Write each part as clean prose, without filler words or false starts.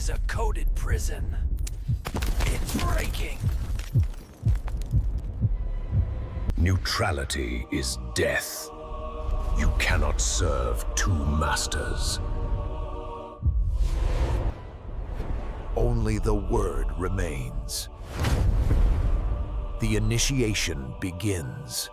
is a coded prison. It's breaking. Neutrality is death. You cannot serve two masters. Only the word remains. The initiation begins.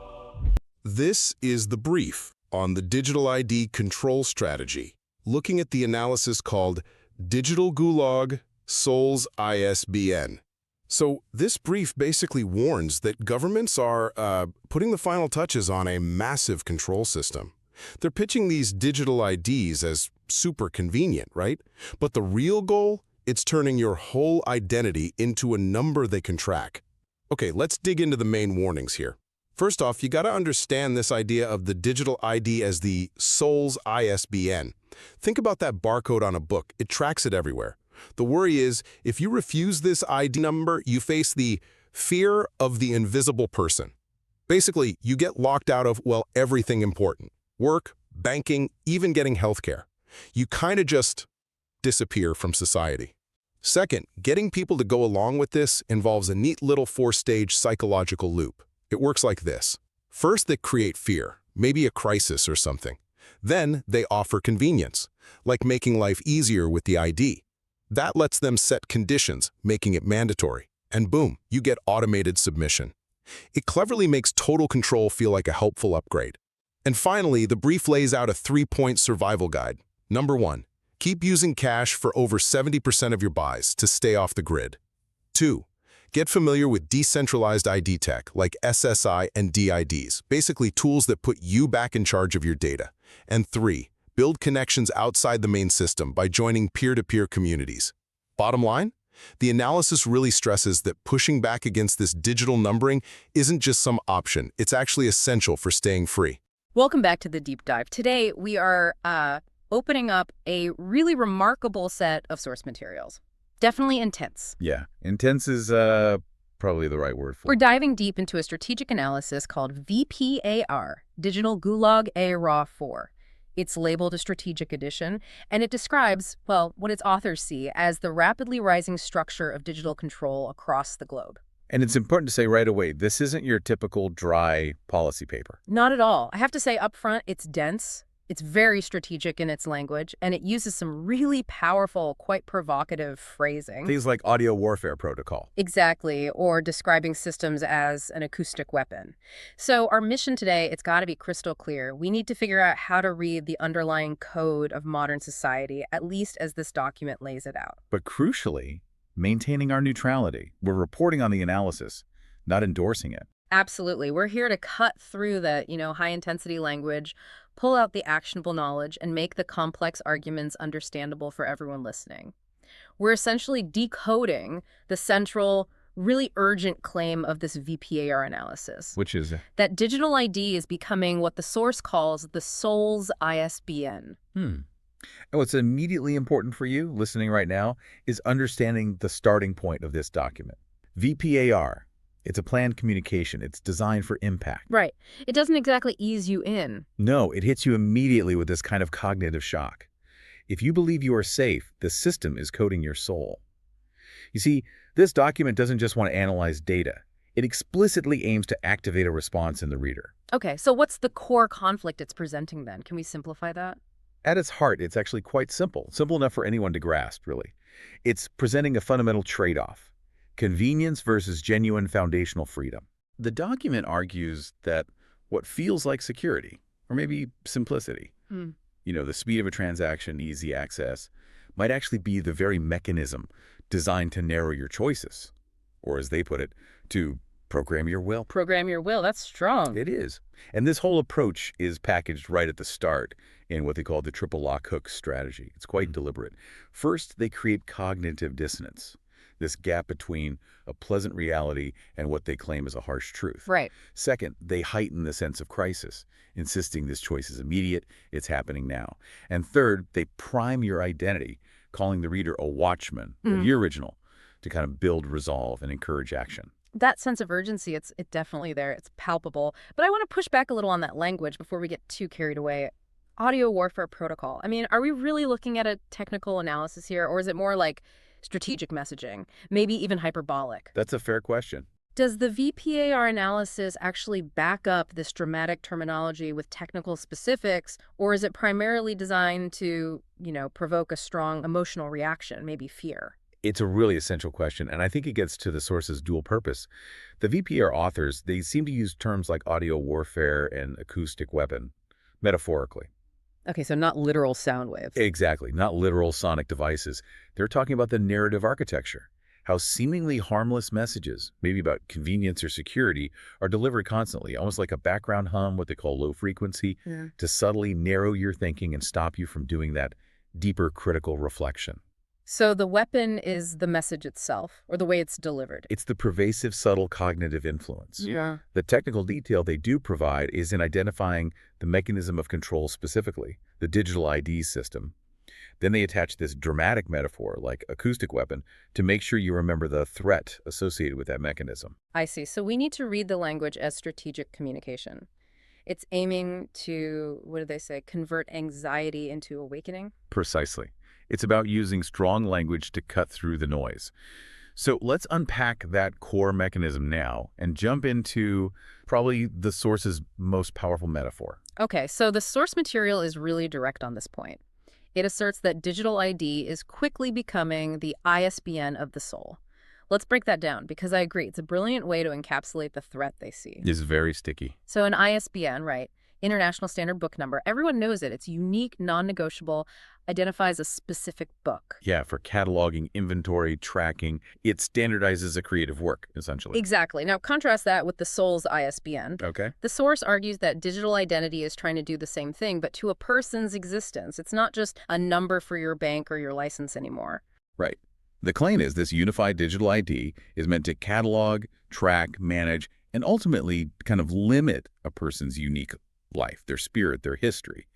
This is the brief on the digital ID control strategy, looking at the analysis called Digital Gulag Souls ISBN. So this brief basically warns that governments are putting the final touches on a massive control system. They're pitching these digital IDs as super convenient, right? But the real goal, it's turning your whole identity into a number they can track. Okay, let's dig into the main warnings here. First off, you gotta understand this idea of the digital ID as the soul's ISBN. Think about that barcode on a book. It tracks it everywhere. The worry is, if you refuse this ID number, you face the fear of the invisible person. Basically, you get locked out of, well, everything important. Work, banking, even getting healthcare. You kinda just disappear from society. Second, getting people to go along with this involves a neat little four-stage psychological loop. It works like this. First, they create fear, maybe a crisis or something. Then, they offer convenience, like making life easier with the ID. That lets them set conditions, making it mandatory. And boom, you get automated submission. It cleverly makes total control feel like a helpful upgrade. And finally, the brief lays out a 3-point survival guide. Number 1, keep using cash for over 70% of your buys to stay off the grid. 2, get familiar with decentralized ID tech like SSI and DIDs, basically tools that put you back in charge of your data. And 3, build connections outside the main system by joining peer-to-peer communities. Bottom line? The analysis really stresses that pushing back against this digital numbering isn't just some option, it's actually essential for staying free. Welcome back to the deep dive. Today we are opening up a really remarkable set of source materials. Definitely intense. Yeah, intense is probably the right word for it. We're diving deep into a strategic analysis called VPAR, Digital Gulag ARA 4. It's labeled a strategic edition, and it describes, well, what its authors see as the rapidly rising structure of digital control across the globe. And it's important to say right away, this isn't your typical dry policy paper. Not at all. I have to say up front, it's dense. It's very strategic in its language, and it uses some really powerful, quite provocative phrasing. Things like audio warfare protocol. Exactly, or describing systems as an acoustic weapon. So our mission today, it's got to be crystal clear. We need to figure out how to read the underlying code of modern society, at least as this document lays it out. But crucially, maintaining our neutrality. We're reporting on the analysis, not endorsing it. Absolutely. We're here to cut through the, high-intensity language, pull out the actionable knowledge, and make the complex arguments understandable for everyone listening. We're essentially decoding the central, really urgent claim of this VPAR analysis. Which is? That digital ID is becoming what the source calls the soul's ISBN. And what's immediately important for you, listening right now, is understanding the starting point of this document. VPAR. It's a planned communication. It's designed for impact. Right. It doesn't exactly ease you in. No, it hits you immediately with this kind of cognitive shock. If you believe you are safe, the system is coding your soul. You see, this document doesn't just want to analyze data. It explicitly aims to activate a response in the reader. Okay, so what's the core conflict it's presenting then? Can we simplify that? At its heart, it's actually quite simple. Simple enough for anyone to grasp, really. It's presenting a fundamental trade-off. Convenience versus genuine foundational freedom. The document argues that what feels like security, or maybe simplicity, the speed of a transaction, easy access, might actually be the very mechanism designed to narrow your choices, or as they put it, to program your will. Program your will, that's strong. It is. And this whole approach is packaged right at the start in what they call the triple lock hook strategy. It's quite deliberate. First, they create cognitive dissonance. This gap between a pleasant reality and what they claim is a harsh truth. Right. Second, they heighten the sense of crisis, insisting this choice is immediate, it's happening now. And third, they prime your identity, calling the reader a watchman, the original, to kind of build resolve and encourage action. That sense of urgency, it's definitely there. It's palpable. But I want to push back a little on that language before we get too carried away. audio warfare protocol. I mean, are we really looking at a technical analysis here, or is it more like strategic messaging, maybe even hyperbolic? That's a fair question. Does the VPAR analysis actually back up this dramatic terminology with technical specifics, or is it primarily designed to, provoke a strong emotional reaction, maybe fear? It's a really essential question, and I think it gets to the source's dual purpose. The VPAR authors, they seem to use terms like audio warfare and acoustic weapon, metaphorically. Okay, so not literal sound waves. Exactly, not literal sonic devices. They're talking about the narrative architecture, how seemingly harmless messages, maybe about convenience or security, are delivered constantly, almost like a background hum, what they call low frequency, to subtly narrow your thinking and stop you from doing that deeper critical reflection. So the weapon is the message itself, or the way it's delivered. It's the pervasive, subtle cognitive influence. Yeah. The technical detail they do provide is in identifying the mechanism of control specifically, the digital ID system. Then they attach this dramatic metaphor, like acoustic weapon, to make sure you remember the threat associated with that mechanism. I see. So we need to read the language as strategic communication. It's aiming to, what do they say, convert anxiety into awakening? Precisely. It's about using strong language to cut through the noise. So let's unpack that core mechanism now and jump into probably the source's most powerful metaphor. Okay, so the source material is really direct on this point. It asserts that digital ID is quickly becoming the ISBN of the soul. Let's break that down, because I agree, it's a brilliant way to encapsulate the threat they see. It's very sticky. So an ISBN, right, International Standard Book Number, everyone knows it. It's unique, non-negotiable, identifies a specific book. Yeah, for cataloging, inventory, tracking, it standardizes a creative work, essentially. Exactly. Now, contrast that with the soul's ISBN. Okay. The source argues that digital identity is trying to do the same thing, but to a person's existence. It's not just a number for your bank or your license anymore. Right. The claim is this unified digital ID is meant to catalog, track, manage, and ultimately kind of limit a person's unique life, their spirit, their history,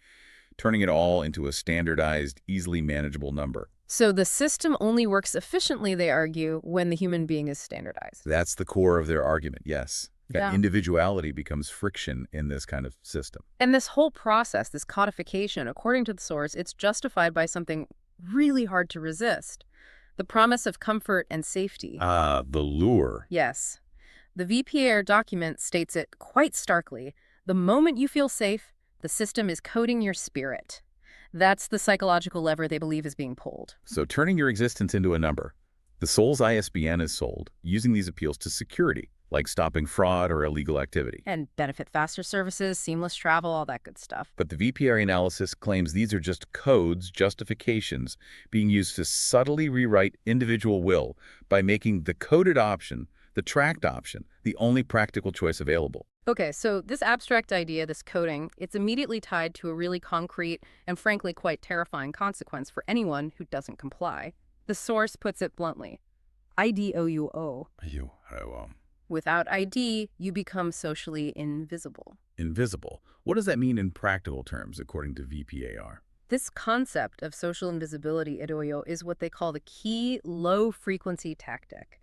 turning it all into a standardized, easily manageable number. So the system only works efficiently, they argue, when the human being is standardized. That's the core of their argument, yes. That Yeah. individuality becomes friction in this kind of system. And this whole process, this codification, according to the source, it's justified by something really hard to resist. The promise of comfort and safety. The lure. Yes. The VPAR document states it quite starkly. The moment you feel safe, the system is coding your spirit. That's the psychological lever they believe is being pulled. So turning your existence into a number. The soul's ISBN is sold using these appeals to security, like stopping fraud or illegal activity. And benefit faster services, seamless travel, all that good stuff. But the VPAR analysis claims these are just codes, justifications, being used to subtly rewrite individual will by making the coded option, the tracked option, the only practical choice available. Okay, so this abstract idea, this coding, it's immediately tied to a really concrete and frankly quite terrifying consequence for anyone who doesn't comply. The source puts it bluntly. IDOUO. Without ID, you become socially invisible. Invisible. What does that mean in practical terms, according to VPAR? This concept of social invisibility, IDOUO, is what they call the key low-frequency tactic.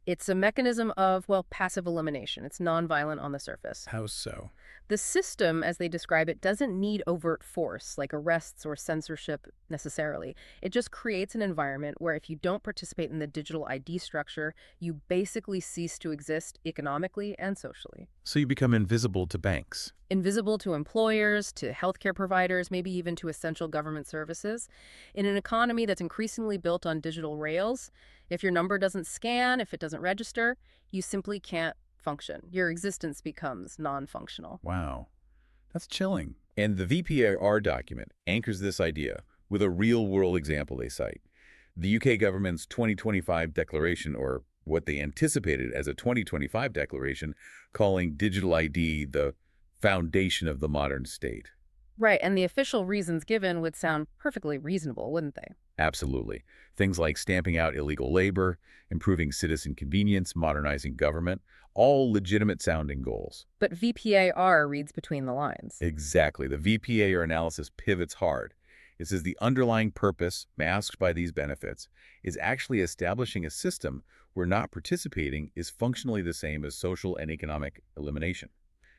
It's a mechanism of, well, passive elimination. It's nonviolent on the surface. How so? The system, as they describe it, doesn't need overt force, like arrests or censorship necessarily. It just creates an environment where if you don't participate in the digital ID structure, you basically cease to exist economically and socially. So you become invisible to banks. Invisible to employers, to healthcare providers, maybe even to essential government services. In an economy that's increasingly built on digital rails, if your number doesn't scan, if it doesn't register, you simply can't function. Your existence becomes non-functional. Wow. That's chilling. And the VPAR document anchors this idea with a real-world example they cite. The UK government's 2025 declaration, or what they anticipated as a 2025 declaration, calling digital ID the foundation of the modern state. Right, and the official reasons given would sound perfectly reasonable, wouldn't they? Absolutely. Things like stamping out illegal labor, improving citizen convenience, modernizing government, all legitimate-sounding goals. But VPAR reads between the lines. Exactly. The VPAR analysis pivots hard. It says the underlying purpose, masked by these benefits, is actually establishing a system where not participating is functionally the same as social and economic elimination.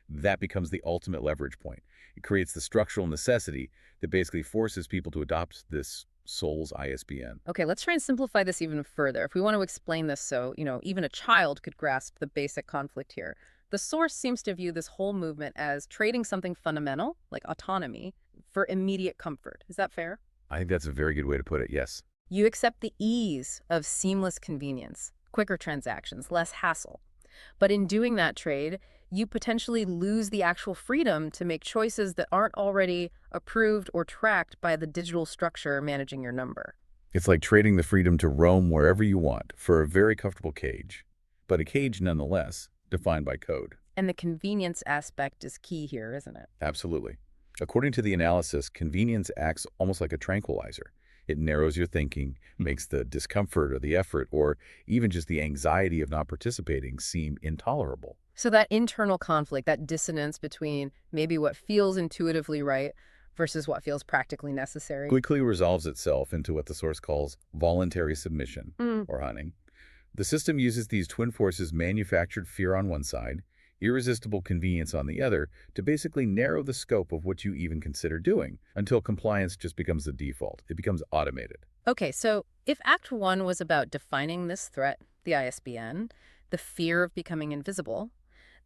that becomes the ultimate leverage point. It creates the structural necessity that basically forces people to adopt this soul's ISBN. Okay, let's try and simplify this even further. If we want to explain this so, even a child could grasp the basic conflict here. The source seems to view this whole movement as trading something fundamental, like autonomy, for immediate comfort. Is that fair? I think that's a very good way to put it, yes. You accept the ease of seamless convenience, quicker transactions, less hassle. But in doing that trade, you potentially lose the actual freedom to make choices that aren't already approved or tracked by the digital structure managing your number. It's like trading the freedom to roam wherever you want for a very comfortable cage, but a cage nonetheless, defined by code. And the convenience aspect is key here, isn't it? Absolutely. According to the analysis, convenience acts almost like a tranquilizer. It narrows your thinking, makes the discomfort or the effort, or even just the anxiety of not participating seem intolerable. So that internal conflict, that dissonance between maybe what feels intuitively right versus what feels practically necessary. Quickly resolves itself into what the source calls voluntary submission, or hunting. The system uses these twin forces, manufactured fear on one side, irresistible convenience on the other, to basically narrow the scope of what you even consider doing until compliance just becomes the default. It becomes automated. Okay, so if Act 1 was about defining this threat, the ISBN, the fear of becoming invisible,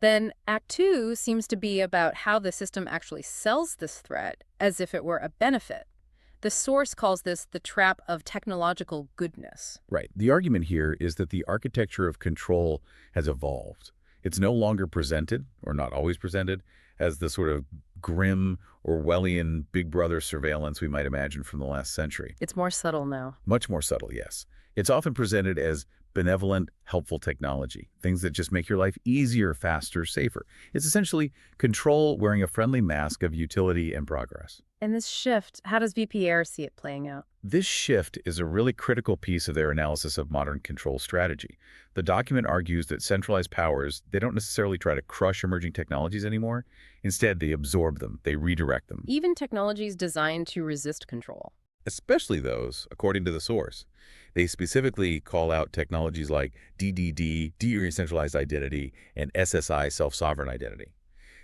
then Act 2 seems to be about how the system actually sells this threat as if it were a benefit. The source calls this the trap of technological goodness. Right. The argument here is that the architecture of control has evolved. It's no longer presented, or not always presented, as the sort of grim Orwellian Big Brother surveillance we might imagine from the last century. It's more subtle now. Much more subtle, yes. It's often presented as benevolent, helpful technology, things that just make your life easier, faster, safer. It's essentially control wearing a friendly mask of utility and progress. And this shift, how does VPAR see it playing out? This shift is a really critical piece of their analysis of modern control strategy. The document argues that centralized powers, they don't necessarily try to crush emerging technologies anymore. Instead, they absorb them, they redirect them. Even technologies designed to resist control. Especially those, according to the source. They specifically call out technologies like DDD, decentralized identity, and SSI, self-sovereign identity.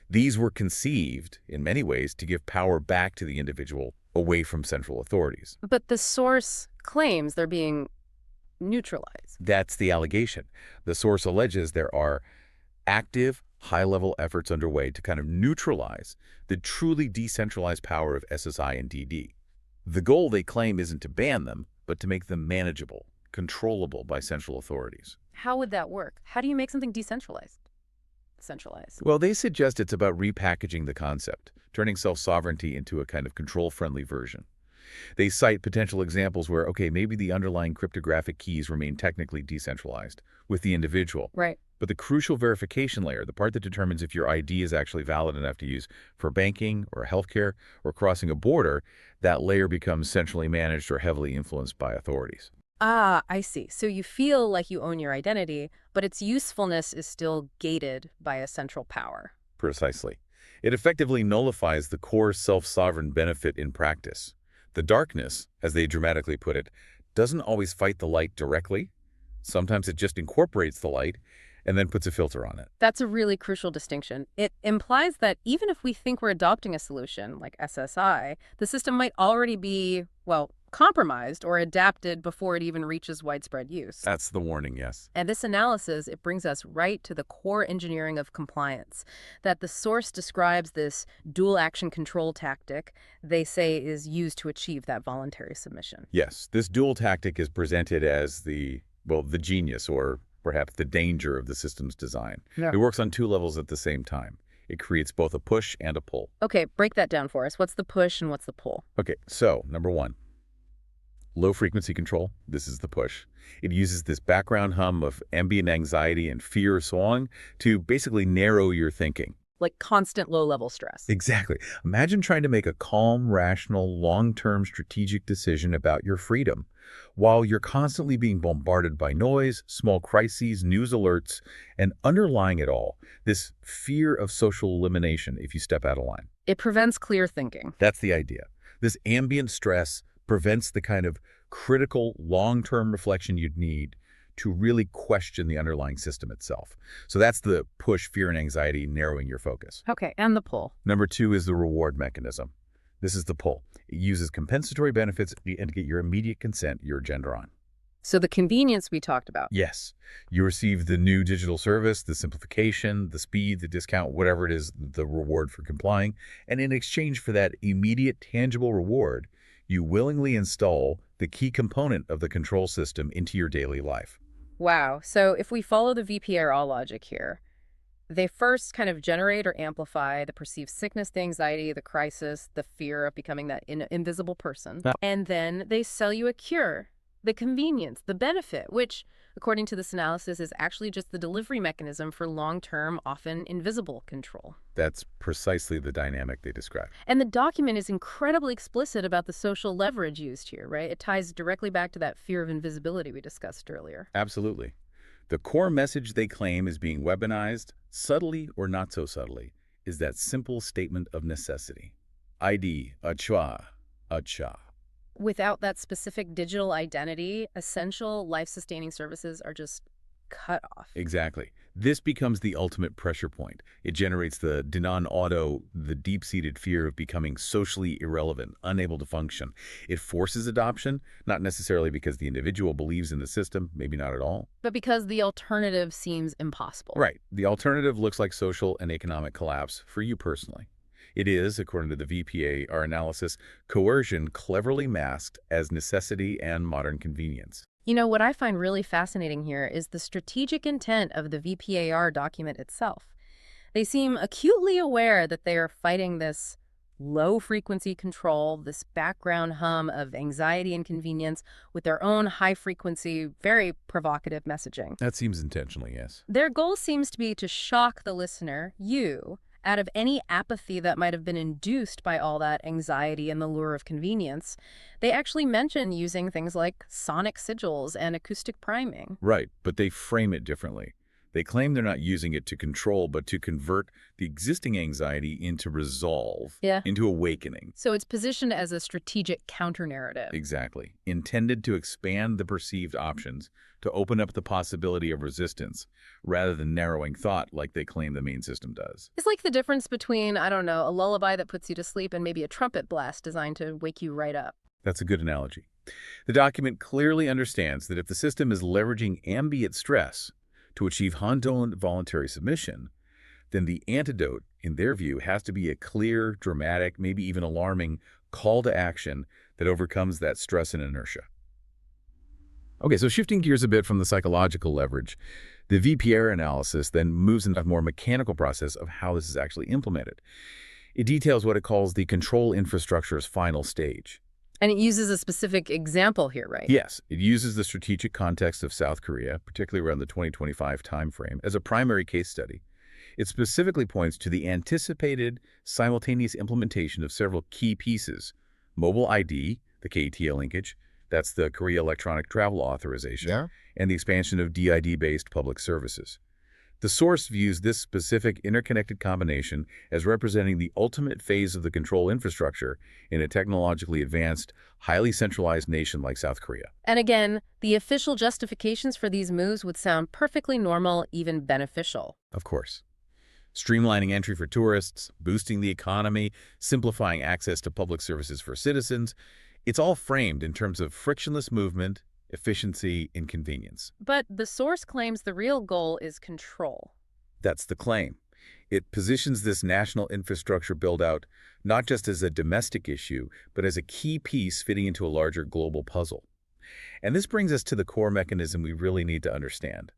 These were conceived, in many ways, to give power back to the individual away from central authorities. But the source claims they're being neutralized. That's the allegation. The source alleges there are active, high-level efforts underway to kind of neutralize the truly decentralized power of SSI and DD. The goal, they claim, isn't to ban them, but to make them manageable, controllable by central authorities. How would that work? How do you make something decentralized? Centralized. Well, they suggest it's about repackaging the concept, turning self-sovereignty into a kind of control-friendly version. They cite potential examples where, okay, maybe the underlying cryptographic keys remain technically decentralized with the individual. Right. But the crucial verification layer, the part that determines if your ID is actually valid enough to use for banking or healthcare or crossing a border, that layer becomes centrally managed or heavily influenced by authorities. Ah, I see. So you feel like you own your identity, but its usefulness is still gated by a central power. Precisely. It effectively nullifies the core self-sovereign benefit in practice. The darkness, as they dramatically put it, doesn't always fight the light directly. Sometimes it just incorporates the light and then puts a filter on it. That's a really crucial distinction. It implies that even if we think we're adopting a solution like SSI, the system might already be, well, compromised or adapted before it even reaches widespread use. That's the warning, yes. And this analysis, it brings us right to the core engineering of compliance, that the source describes this dual action control tactic they say is used to achieve that voluntary submission. Yes, this dual tactic is presented as the genius or perhaps the danger of the system's design. Yeah. It works on two levels at the same time. It creates both a push and a pull. Okay, break that down for us. What's the push and what's the pull? Okay, so number one, low-frequency control. This is the push. It uses this background hum of ambient anxiety and fear, so on, to basically narrow your thinking. Like constant low-level stress. Exactly. Imagine trying to make a calm, rational, long-term strategic decision about your freedom while you're constantly being bombarded by noise, small crises, news alerts, and underlying it all, this fear of social elimination if you step out of line. It prevents clear thinking. That's the idea. This ambient stress prevents the kind of critical, long-term reflection you'd need to really question the underlying system itself. So that's the push, fear, and anxiety, narrowing your focus. Okay, and the pull. Number 2 is the reward mechanism. This is the pull. It uses compensatory benefits and to get your immediate consent, your agenda on. So the convenience we talked about. Yes, you receive the new digital service, the simplification, the speed, the discount, whatever it is, the reward for complying. And in exchange for that immediate tangible reward, you willingly install the key component of the control system into your daily life. Wow. So if we follow the VPAR logic here, they first kind of generate or amplify the perceived sickness, the anxiety, the crisis, the fear of becoming that invisible person. And then they sell you a cure, the convenience, the benefit, which, according to this analysis, is actually just the delivery mechanism for long-term, often invisible control. That's precisely the dynamic they describe. And the document is incredibly explicit about the social leverage used here, right? It ties directly back to that fear of invisibility we discussed earlier. Absolutely. The core message they claim is being weaponized, subtly or not so subtly, is that simple statement of necessity. ID, achwa, acha. Without that specific digital identity, essential life-sustaining services are just cut off. Exactly. This becomes the ultimate pressure point. It generates the auto, the deep-seated fear of becoming socially irrelevant, unable to function. It forces adoption, not necessarily because the individual believes in the system, maybe not at all. But because the alternative seems impossible. Right. The alternative looks like social and economic collapse for you personally. It is, according to the VPAR analysis, coercion cleverly masked as necessity and modern convenience. You know, what I find really fascinating here is the strategic intent of the VPAR document itself. They seem acutely aware that they are fighting this low-frequency control, this background hum of anxiety and convenience with their own high-frequency, very provocative messaging. That seems intentionally, yes. Their goal seems to be to shock the listener, you, out of any apathy that might have been induced by all that anxiety and the lure of convenience. They actually mention using things like sonic sigils and acoustic priming. Right, but they frame it differently. They claim they're not using it to control, but to convert the existing anxiety into resolve, into awakening. So it's positioned as a strategic counter-narrative. Exactly. Intended to expand the perceived options, to open up the possibility of resistance, rather than narrowing thought like they claim the main system does. It's like the difference between, I don't know, a lullaby that puts you to sleep and maybe a trumpet blast designed to wake you right up. That's a good analogy. The document clearly understands that if the system is leveraging ambient stress to achieve Hondolan voluntary submission, then the antidote, in their view, has to be a clear, dramatic, maybe even alarming call to action that overcomes that stress and inertia. Okay, so shifting gears a bit from the psychological leverage, the VPAR analysis then moves into a more mechanical process of how this is actually implemented. It details what it calls the control infrastructure's final stage. And it uses a specific example here, right? Yes, it uses the strategic context of South Korea, particularly around the 2025 timeframe, as a primary case study. It specifically points to the anticipated simultaneous implementation of several key pieces: mobile ID, the K-ETA linkage, that's the Korea Electronic Travel Authorization, and the expansion of DID-based public services. The source views this specific interconnected combination as representing the ultimate phase of the control infrastructure in a technologically advanced, highly centralized nation like South Korea. And again, the official justifications for these moves would sound perfectly normal, even beneficial. Of course. Streamlining entry for tourists, boosting the economy, simplifying access to public services for citizens. It's all framed in terms of frictionless movement, efficiency, and convenience. But the source claims the real goal is control. That's the claim. It positions this national infrastructure build-out not just as a domestic issue, but as a key piece fitting into a larger global puzzle. And this brings us to the core mechanism we really need to understand,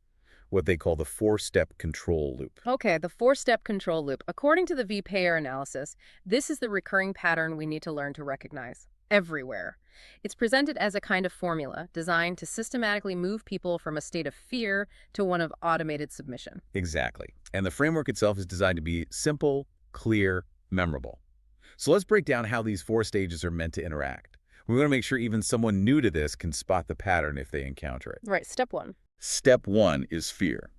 what they call the four-step control loop. Okay, the four-step control loop. According to the VPAR analysis, this is the recurring pattern we need to learn to recognize everywhere. It's presented as a kind of formula designed to systematically move people from a state of fear to one of automated submission. Exactly. And the framework itself is designed to be simple, clear, memorable. So let's break down how these four stages are meant to interact. We want to make sure even someone new to this can spot the pattern if they encounter it. Right, step one. Step one is fear.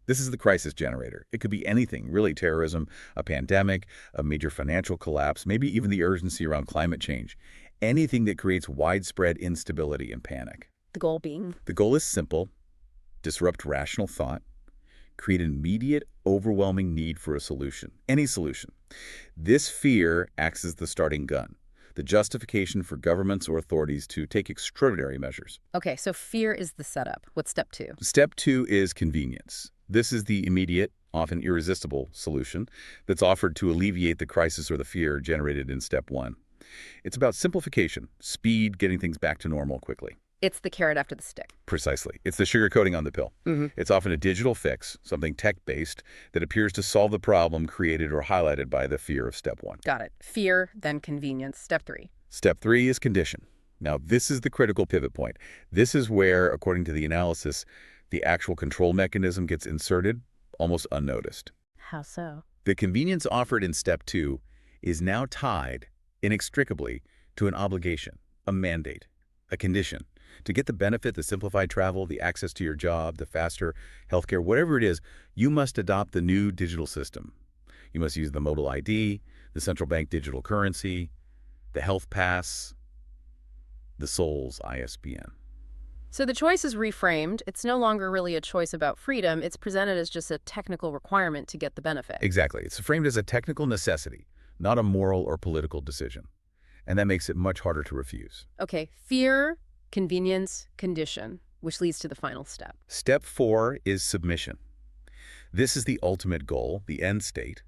This is the crisis generator. It could be anything, really: terrorism, a pandemic, a major financial collapse, maybe even the urgency around climate change. Anything that creates widespread instability and panic. The goal being? The goal is simple: disrupt rational thought, create an immediate, overwhelming need for a solution, any solution. This fear acts as the starting gun, the justification for governments or authorities to take extraordinary measures. Okay, so fear is the setup. What's step 2? Step 2 is convenience. This is the immediate, often irresistible solution that's offered to alleviate the crisis or the fear generated in step 1. It's about simplification, speed, getting things back to normal quickly. It's the carrot after the stick. Precisely. It's the sugar coating on the pill. It's often a digital fix, something tech-based, that appears to solve the problem created or highlighted by the fear of step 1. Got it. Fear, then convenience. Step 3. Step 3 is condition. Now, this is the critical pivot point. This is where, according to the analysis, the actual control mechanism gets inserted almost unnoticed. How so? The convenience offered in step 2 is now tied inextricably to an obligation, a mandate, a condition. To get the benefit, the simplified travel, the access to your job, the faster healthcare, whatever it is, you must adopt the new digital system. You must use the mobile ID, the central bank digital currency, the health pass, the soul's ISBN. So the choice is reframed. It's no longer really a choice about freedom. It's presented as just a technical requirement to get the benefit. Exactly. It's framed as a technical necessity, not a moral or political decision. And that makes it much harder to refuse. Okay, fear, convenience, condition, which leads to the final step. Step 4 is submission. This is the ultimate goal, the end state.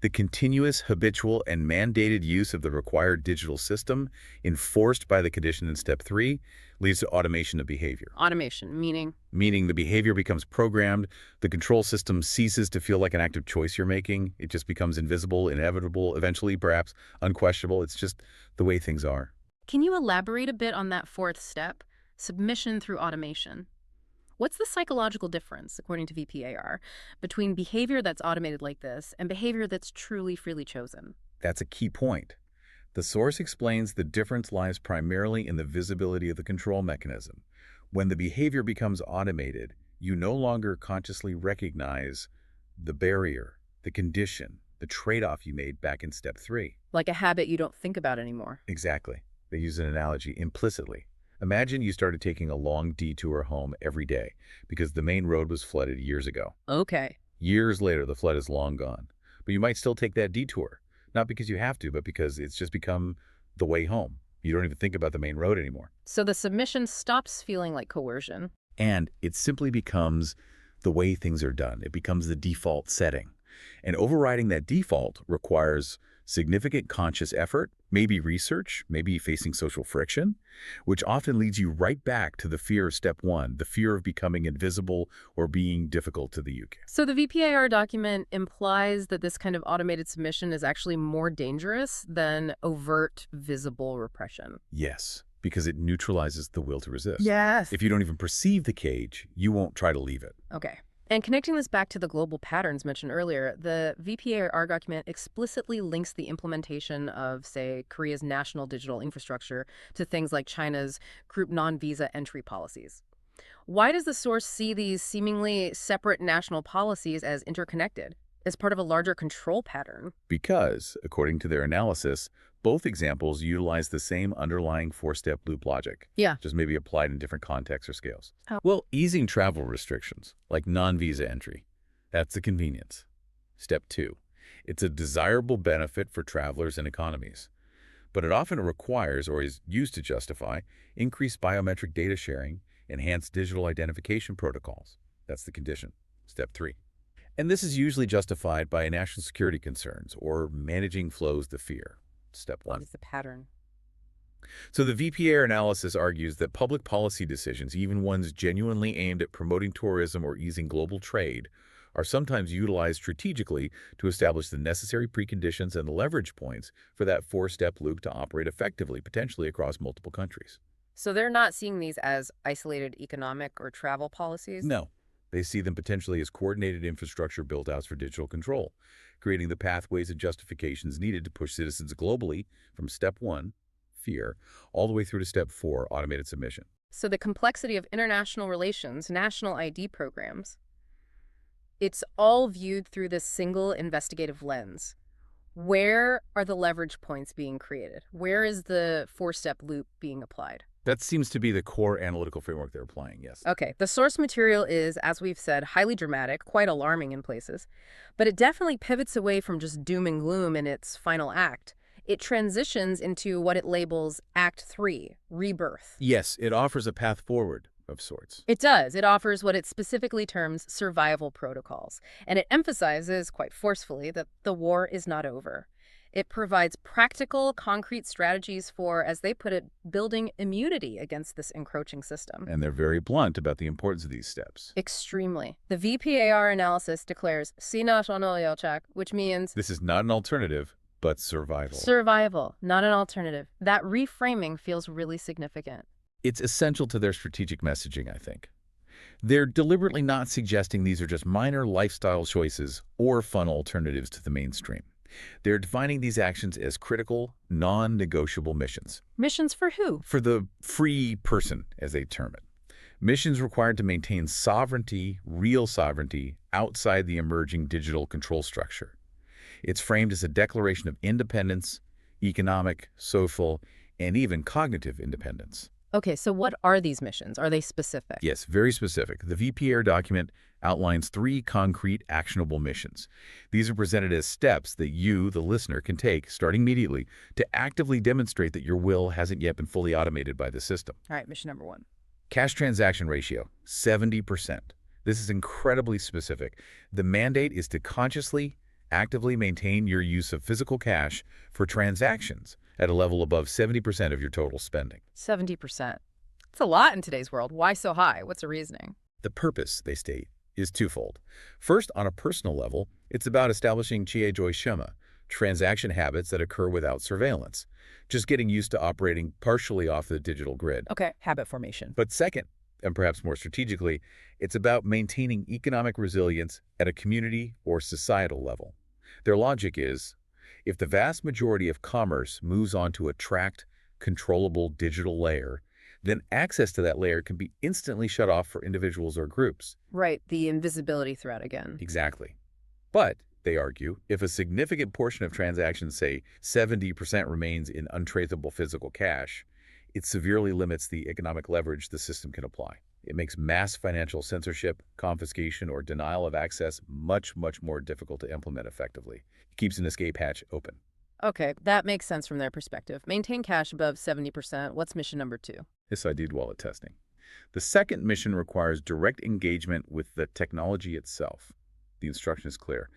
The continuous, habitual, and mandated use of the required digital system, enforced by the condition in step 3, leads to automation of behavior. Automation, meaning? Meaning the behavior becomes programmed, the control system ceases to feel like an active choice you're making. It just becomes invisible, inevitable, eventually perhaps unquestionable. It's just the way things are. Can you elaborate a bit on that 4th step, submission through automation? What's the psychological difference, according to VPAR, between behavior that's automated like this and behavior that's truly freely chosen? That's a key point. The source explains the difference lies primarily in the visibility of the control mechanism. When the behavior becomes automated, you no longer consciously recognize the barrier, the condition, the trade-off you made back in step 3. Like a habit you don't think about anymore. Exactly. They use an analogy implicitly. Imagine you started taking a long detour home every day because the main road was flooded years ago. Okay. Years later, the flood is long gone. But you might still take that detour, not because you have to, but because it's just become the way home. You don't even think about the main road anymore. So the submission stops feeling like coercion. And it simply becomes the way things are done. It becomes the default setting. And overriding that default requires significant conscious effort, maybe research, maybe facing social friction, which often leads you right back to the fear of step 1, the fear of becoming invisible or being difficult to the UK. So the VPAR document implies that this kind of automated submission is actually more dangerous than overt, visible repression. Yes, because it neutralizes the will to resist. Yes. If you don't even perceive the cage, you won't try to leave it. Okay. And connecting this back to the global patterns mentioned earlier, the VPAR document explicitly links the implementation of, say, Korea's national digital infrastructure to things like China's group non-visa entry policies. Why does the source see these seemingly separate national policies as interconnected, as part of a larger control pattern? Because, according to their analysis, both examples utilize the same underlying 4-step loop logic. Yeah. Just maybe applied in different contexts or scales. Oh. Well, easing travel restrictions, like non-visa entry, that's the convenience. Step 2, it's a desirable benefit for travelers and economies. But it often requires, or is used to justify, increased biometric data sharing, enhanced digital identification protocols. That's the condition. Step 3. And this is usually justified by national security concerns or managing flows to fear. Step 1. What is the pattern? So the VPAR analysis argues that public policy decisions, even ones genuinely aimed at promoting tourism or easing global trade, are sometimes utilized strategically to establish the necessary preconditions and leverage points for that 4-step loop to operate effectively, potentially across multiple countries. So they're not seeing these as isolated economic or travel policies? No. They see them potentially as coordinated infrastructure built-outs for digital control, creating the pathways and justifications needed to push citizens globally from step 1, fear, all the way through to step 4, automated submission. So the complexity of international relations, national ID programs, it's all viewed through this single investigative lens. Where are the leverage points being created? Where is the 4-step loop being applied? That seems to be the core analytical framework they're applying, yes. Okay, the source material is, as we've said, highly dramatic, quite alarming in places, but it definitely pivots away from just doom and gloom in its final act. It transitions into what it labels Act 3, rebirth. Yes, it offers a path forward of sorts. It does. It offers what it specifically terms survival protocols, and it emphasizes, quite forcefully, that the war is not over. It provides practical, concrete strategies for, as they put it, building immunity against this encroaching system. And they're very blunt about the importance of these steps. Extremely. The VPAR analysis declares "Sinashonolyochak," which means This is not an alternative, but survival. survival, not an alternative. That reframing feels really significant. It's essential to their strategic messaging, I think. They're deliberately not suggesting these are just minor lifestyle choices or fun alternatives to the mainstream. They're defining these actions as critical, non-negotiable missions. Missions for who? For the free person, as they term it. Missions required to maintain sovereignty, real sovereignty, outside the emerging digital control structure. It's framed as a declaration of independence, economic, social, and even cognitive independence. Okay, so what are these missions? Are they specific? Yes, very specific. The VPAR document outlines 3 concrete, actionable missions. These are presented as steps that you, the listener, can take, starting immediately, to actively demonstrate that your will hasn't yet been fully automated by the system. All right, mission number 1. Cash transaction ratio, 70%. This is incredibly specific. The mandate is to consciously, actively maintain your use of physical cash for transactions at a level above 70% of your total spending. 70%. It's a lot in today's world. Why so high? What's the reasoning? The purpose, they state, is twofold. First, on a personal level, it's about establishing chiejoi shema, transaction habits that occur without surveillance, just getting used to operating partially off the digital grid. Okay, habit formation. But second, and perhaps more strategically, it's about maintaining economic resilience at a community or societal level. Their logic is, if the vast majority of commerce moves on to a tracked, controllable digital layer, then access to that layer can be instantly shut off for individuals or groups. Right, the invisibility threat again. Exactly. But, they argue, if a significant portion of transactions, say 70%, remains in untraceable physical cash, it severely limits the economic leverage the system can apply. It makes mass financial censorship, confiscation, or denial of access much, much more difficult to implement effectively. It keeps an escape hatch open. Okay, that makes sense from their perspective. Maintain cash above 70%. What's mission number 2? SID wallet testing. The second mission requires direct engagement with the technology itself. The instruction is clear.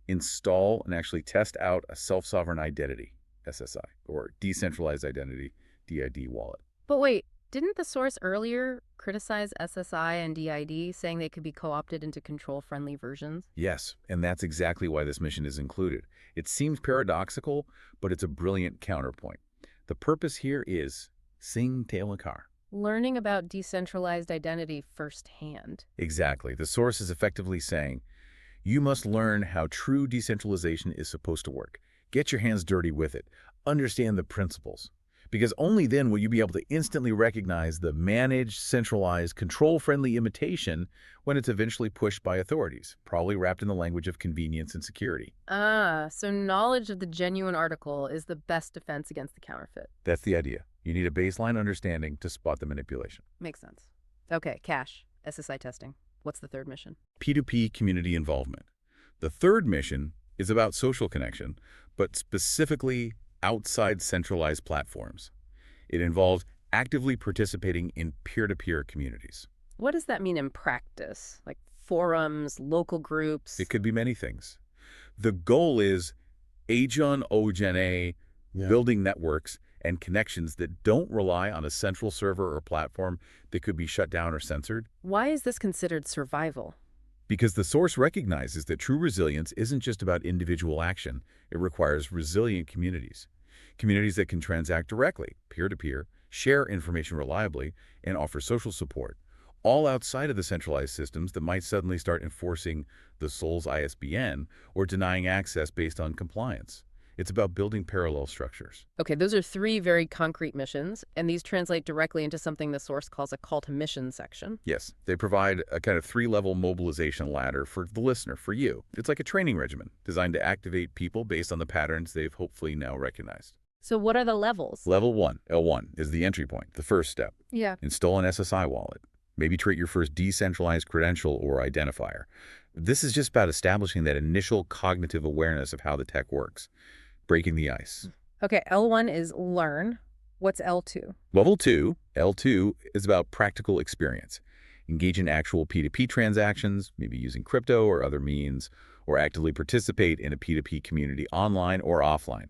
Install and actually test out a self-sovereign identity, SSI, or decentralized identity, DID wallet. But wait, didn't the source earlier criticize SSI and DID, saying they could be co-opted into control-friendly versions? Yes, and that's exactly why this mission is included. It seems paradoxical, but it's a brilliant counterpoint. The purpose here is sing Teolakar. Learning about decentralized identity firsthand. Exactly. The source is effectively saying, you must learn how true decentralization is supposed to work. Get your hands dirty with it. Understand the principles. Because only then will you be able to instantly recognize the managed, centralized, control-friendly imitation when it's eventually pushed by authorities, probably wrapped in the language of convenience and security. Ah, so knowledge of the genuine article is the best defense against the counterfeit. That's the idea. You need a baseline understanding to spot the manipulation. Makes sense. Okay, cash, SSI testing. What's the third mission? P2P community involvement. The third mission is about social connection, but specifically outside centralized platforms. It involves actively participating in peer-to-peer communities. What does that mean in practice? Like forums, local groups? It could be many things. The goal is Ajon Ojene, building networks and connections that don't rely on a central server or platform that could be shut down or censored. Why is this considered survival? Because the source recognizes that true resilience isn't just about individual action. It requires resilient communities. Communities that can transact directly, peer-to-peer, share information reliably, and offer social support, all outside of the centralized systems that might suddenly start enforcing the soul's ISBN or denying access based on compliance. It's about building parallel structures. Okay, those are 3 very concrete missions, and these translate directly into something the source calls a call to mission section. Yes, they provide a kind of 3-level mobilization ladder for the listener, for you. It's like a training regimen designed to activate people based on the patterns they've hopefully now recognized. So what are the levels? Level 1, L1, is the entry point, the first step. Yeah. Install an SSI wallet. Maybe create your first decentralized credential or identifier. This is just about establishing that initial cognitive awareness of how the tech works, breaking the ice. Okay, L1 is learn. What's L2? Level 2, L2, is about practical experience. Engage in actual P2P transactions, maybe using crypto or other means, or actively participate in a P2P community online or offline.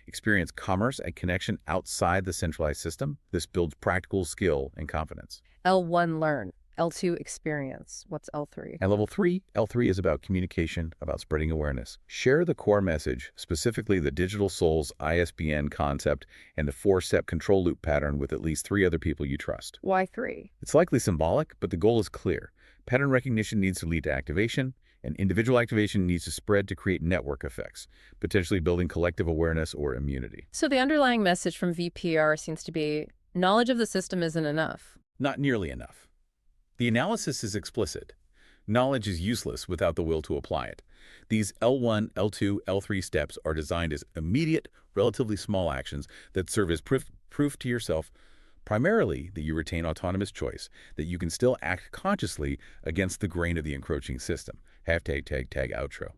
Experience commerce and connection outside the centralized system. This builds practical skill and confidence. L1 learn. L2 experience. What's L3? And level 3, L3 is about communication, about spreading awareness. Share the core message, specifically the digital soul's ISBN concept and the 4-step control loop pattern with at least 3 other people you trust. Why 3? It's likely symbolic, but the goal is clear. Pattern recognition needs to lead to activation, and individual activation needs to spread to create network effects, potentially building collective awareness or immunity. So the underlying message from VPAR seems to be knowledge of the system isn't enough. Not nearly enough. The analysis is explicit. Knowledge is useless without the will to apply it. These L1, L2, L3 steps are designed as immediate, relatively small actions that serve as proof to yourself, primarily that you retain autonomous choice, that you can still act consciously against the grain of the encroaching system. Hashtag tag outro.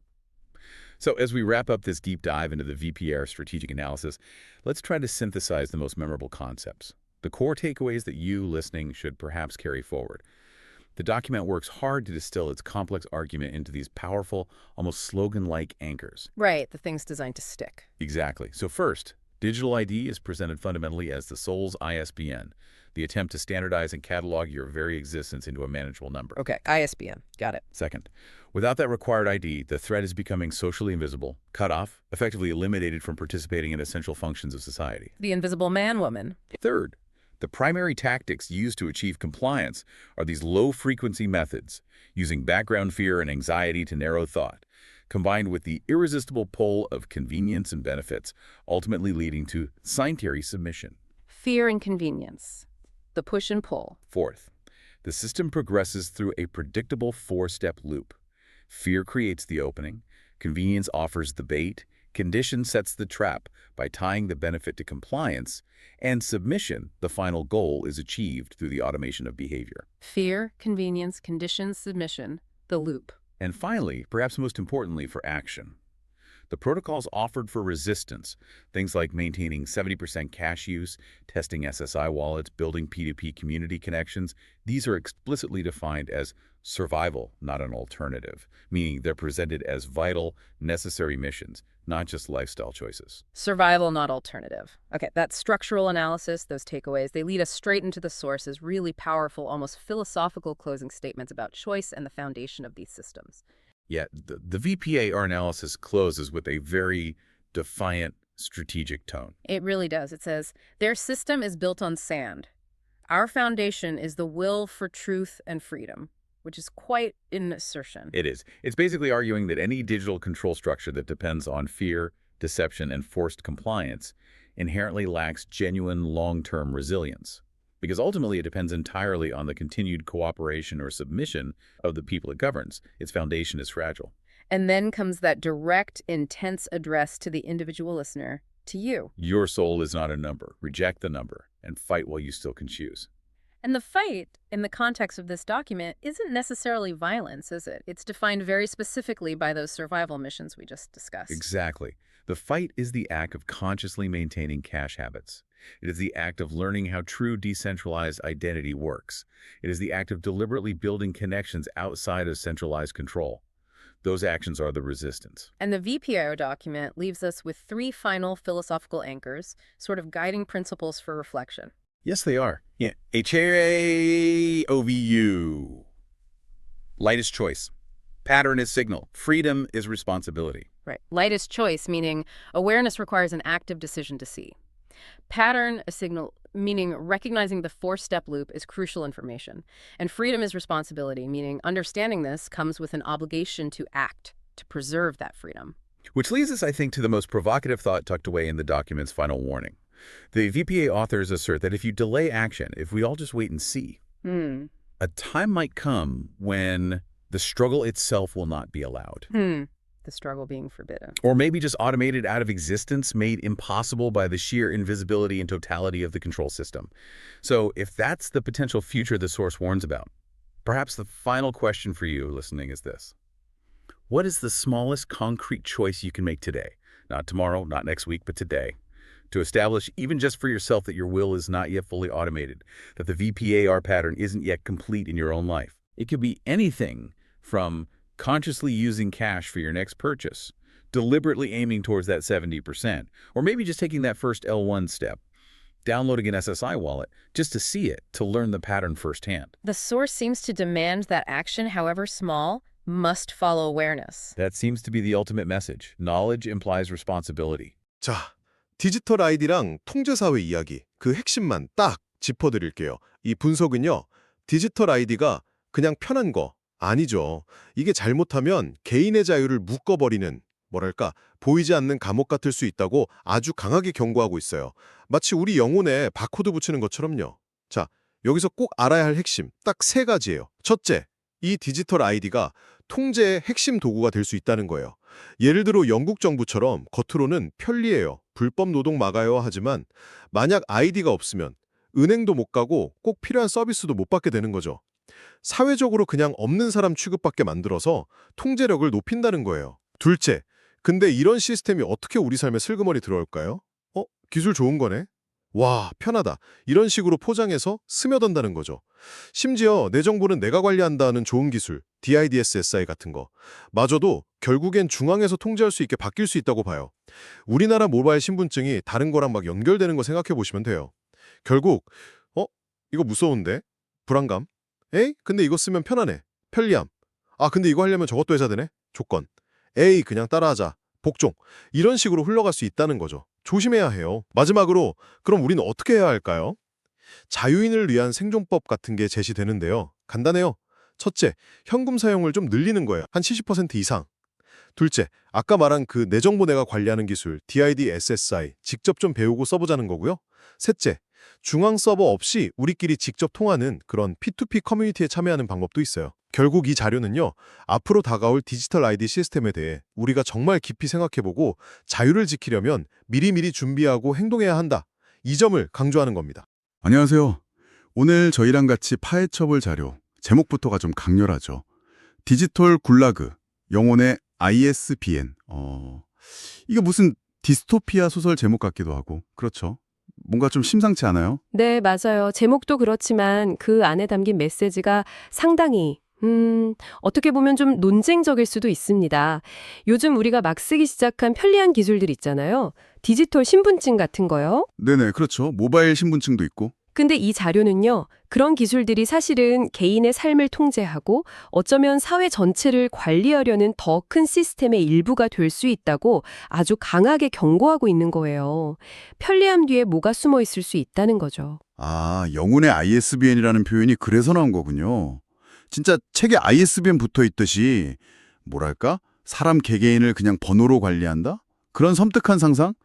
So as we wrap up this deep dive into the VPAR strategic analysis, let's try to synthesize the most memorable concepts, the core takeaways that you, listening, should perhaps carry forward. The document works hard to distill its complex argument into these powerful, almost slogan-like anchors. Right, the thing's designed to stick. Exactly. So first, digital ID is presented fundamentally as the soul's ISBN, the attempt to standardize and catalog your very existence into a manageable number. Okay, ISBN. Got it. Second, without that required ID, the threat is becoming socially invisible, cut off, effectively eliminated from participating in essential functions of society. The invisible man-woman. Third, the primary tactics used to achieve compliance are these low-frequency methods, using background fear and anxiety to narrow thought, combined with the irresistible pull of convenience and benefits, ultimately leading to solitary submission. Fear and convenience. The push and pull. Fourth, the system progresses through a predictable 4-step loop. Fear creates the opening, convenience offers the bait, condition sets the trap by tying the benefit to compliance, and submission, the final goal, is achieved through the automation of behavior. Fear, convenience, condition, submission, the loop. And finally, perhaps most importantly for action, the protocols offered for resistance, things like maintaining 70% cache use, testing SSI wallets, building P2P community connections, these are explicitly defined as survival, not an alternative, meaning they're presented as vital, necessary missions, not just lifestyle choices. Survival, not alternative. Okay, that structural analysis, those takeaways, they lead us straight into the sources, really powerful, almost philosophical closing statements about choice and the foundation of these systems. Yet the VPAR analysis closes with a very defiant strategic tone. It really does. It says, their system is built on sand. Our foundation is the will for truth and freedom, which is quite an assertion. It is. It's basically arguing that any digital control structure that depends on fear, deception, and forced compliance inherently lacks genuine long-term resilience, because ultimately it depends entirely on the continued cooperation or submission of the people it governs. Its foundation is fragile. And then comes that direct, intense address to the individual listener, to you. Your soul is not a number. Reject the number and fight while you still can choose. And the fight, in the context of this document, isn't necessarily violence, is it? It's defined very specifically by those survival missions we just discussed. Exactly. The fight is the act of consciously maintaining cache habits. It is the act of learning how true decentralized identity works. It is the act of deliberately building connections outside of centralized control. Those actions are the resistance. And the VPAR document leaves us with 3 final philosophical anchors, sort of guiding principles for reflection. Yes, they are. Yeah. HAOVU. Light is choice. Pattern is signal. Freedom is responsibility. Right. Light is choice, meaning awareness requires an active decision to see. Pattern, a signal, meaning recognizing the 4-step loop is crucial information. And freedom is responsibility, meaning understanding this comes with an obligation to act, to preserve that freedom. Which leads us, I think, to the most provocative thought tucked away in the document's final warning. The VPA authors assert that if you delay action, if we all just wait and see, a time might come when the struggle itself will not be allowed. the struggle being forbidden. Or maybe just automated out of existence, made impossible by the sheer invisibility and totality of the control system. So if that's the potential future the source warns about, perhaps the final question for you listening is this. What is the smallest concrete choice you can make today? Not tomorrow, not next week, but today, to establish, even just for yourself, that your will is not yet fully automated, that the VPAR pattern isn't yet complete in your own life. It could be anything from consciously using cash for your next purchase, deliberately aiming towards that 70%, or maybe just taking that first L1 step, downloading an SSI wallet just to see it, to learn the pattern firsthand. The source seems to demand that action, however small, must follow awareness. That seems to be the ultimate message. Knowledge implies responsibility. 자, 디지털 아이디랑 통제사회 이야기, 그 핵심만 딱 짚어드릴게요. 이 분석은요, 디지털 아이디가 그냥 편한 거 아니죠. 이게 잘못하면 개인의 자유를 묶어버리는, 뭐랄까, 보이지 않는 감옥 같을 수 있다고 아주 강하게 경고하고 있어요. 마치 우리 영혼에 바코드 붙이는 것처럼요. 자, 여기서 꼭 알아야 할 핵심, 딱 3가지예요. 첫째, 이 디지털 아이디가 통제의 핵심 도구가 될 수 있다는 거예요. 예를 들어 영국 정부처럼 겉으로는 편리해요, 불법 노동 막아요 하지만 만약 아이디가 없으면 은행도 못 가고 꼭 필요한 서비스도 못 받게 되는 거죠. 사회적으로 그냥 없는 사람 취급받게 만들어서 통제력을 높인다는 거예요. 둘째, 근데 이런 시스템이 어떻게 우리 삶에 슬그머니 들어올까요? 기술 좋은 거네? 와, 편하다. 이런 식으로 포장해서 스며든다는 거죠. 심지어 내 정보는 내가 관리한다는 좋은 기술, DIDSSI 같은 거 마저도 결국엔 중앙에서 통제할 수 있게 바뀔 수 있다고 봐요. 우리나라 모바일 신분증이 다른 거랑 막 연결되는 거 생각해 보시면 돼요. 결국 이거 무서운데? 불안감? 에이, 근데 이거 쓰면 편하네. 편리함. 아, 근데 이거 하려면 저것도 해야 되네. 조건. 에이, 그냥 따라하자. 복종. 이런 식으로 흘러갈 수 있다는 거죠. 조심해야 해요. 마지막으로 그럼 우리는 어떻게 해야 할까요? 자유인을 위한 생존법 같은 게 제시되는데요. 간단해요. 첫째, 현금 사용을 좀 늘리는 거예요. 한 70% 이상. 둘째, 아까 말한 그 내 정보 내가 관리하는 기술, DID-SSI, 직접 좀 배우고 써보자는 거고요. 셋째, 중앙 서버 없이 우리끼리 직접 통하는 그런 P2P 커뮤니티에 참여하는 방법도 있어요. 결국 이 자료는요, 앞으로 다가올 디지털 아이디 시스템에 대해 우리가 정말 깊이 생각해보고 자유를 지키려면 미리미리 준비하고 행동해야 한다. 이 점을 강조하는 겁니다. 안녕하세요. 오늘 저희랑 같이 파헤쳐볼 자료, 제목부터가 좀 강렬하죠. 디지털 굴라그, 영혼의 ISBN. 이게 무슨 디스토피아 소설 제목 같기도 하고, 그렇죠. 뭔가 좀 심상치 않아요? 네, 맞아요. 제목도 그렇지만 그 안에 담긴 메시지가 상당히 어떻게 보면 좀 논쟁적일 수도 있습니다. 요즘 우리가 막 쓰기 시작한 편리한 기술들 있잖아요. 디지털 신분증 같은 거요. 네네, 그렇죠. 모바일 신분증도 있고. 근데 이 자료는요, 그런 기술들이 사실은 개인의 삶을 통제하고 어쩌면 사회 전체를 관리하려는 더 큰 시스템의 일부가 될 수 있다고 아주 강하게 경고하고 있는 거예요. 편리함 뒤에 뭐가 숨어 있을 수 있다는 거죠. 아, 영혼의 ISBN이라는 표현이 그래서 나온 거군요. 진짜 책에 ISBN 붙어 있듯이 뭐랄까? 사람 개개인을 그냥 번호로 관리한다? 그런 섬뜩한 상상?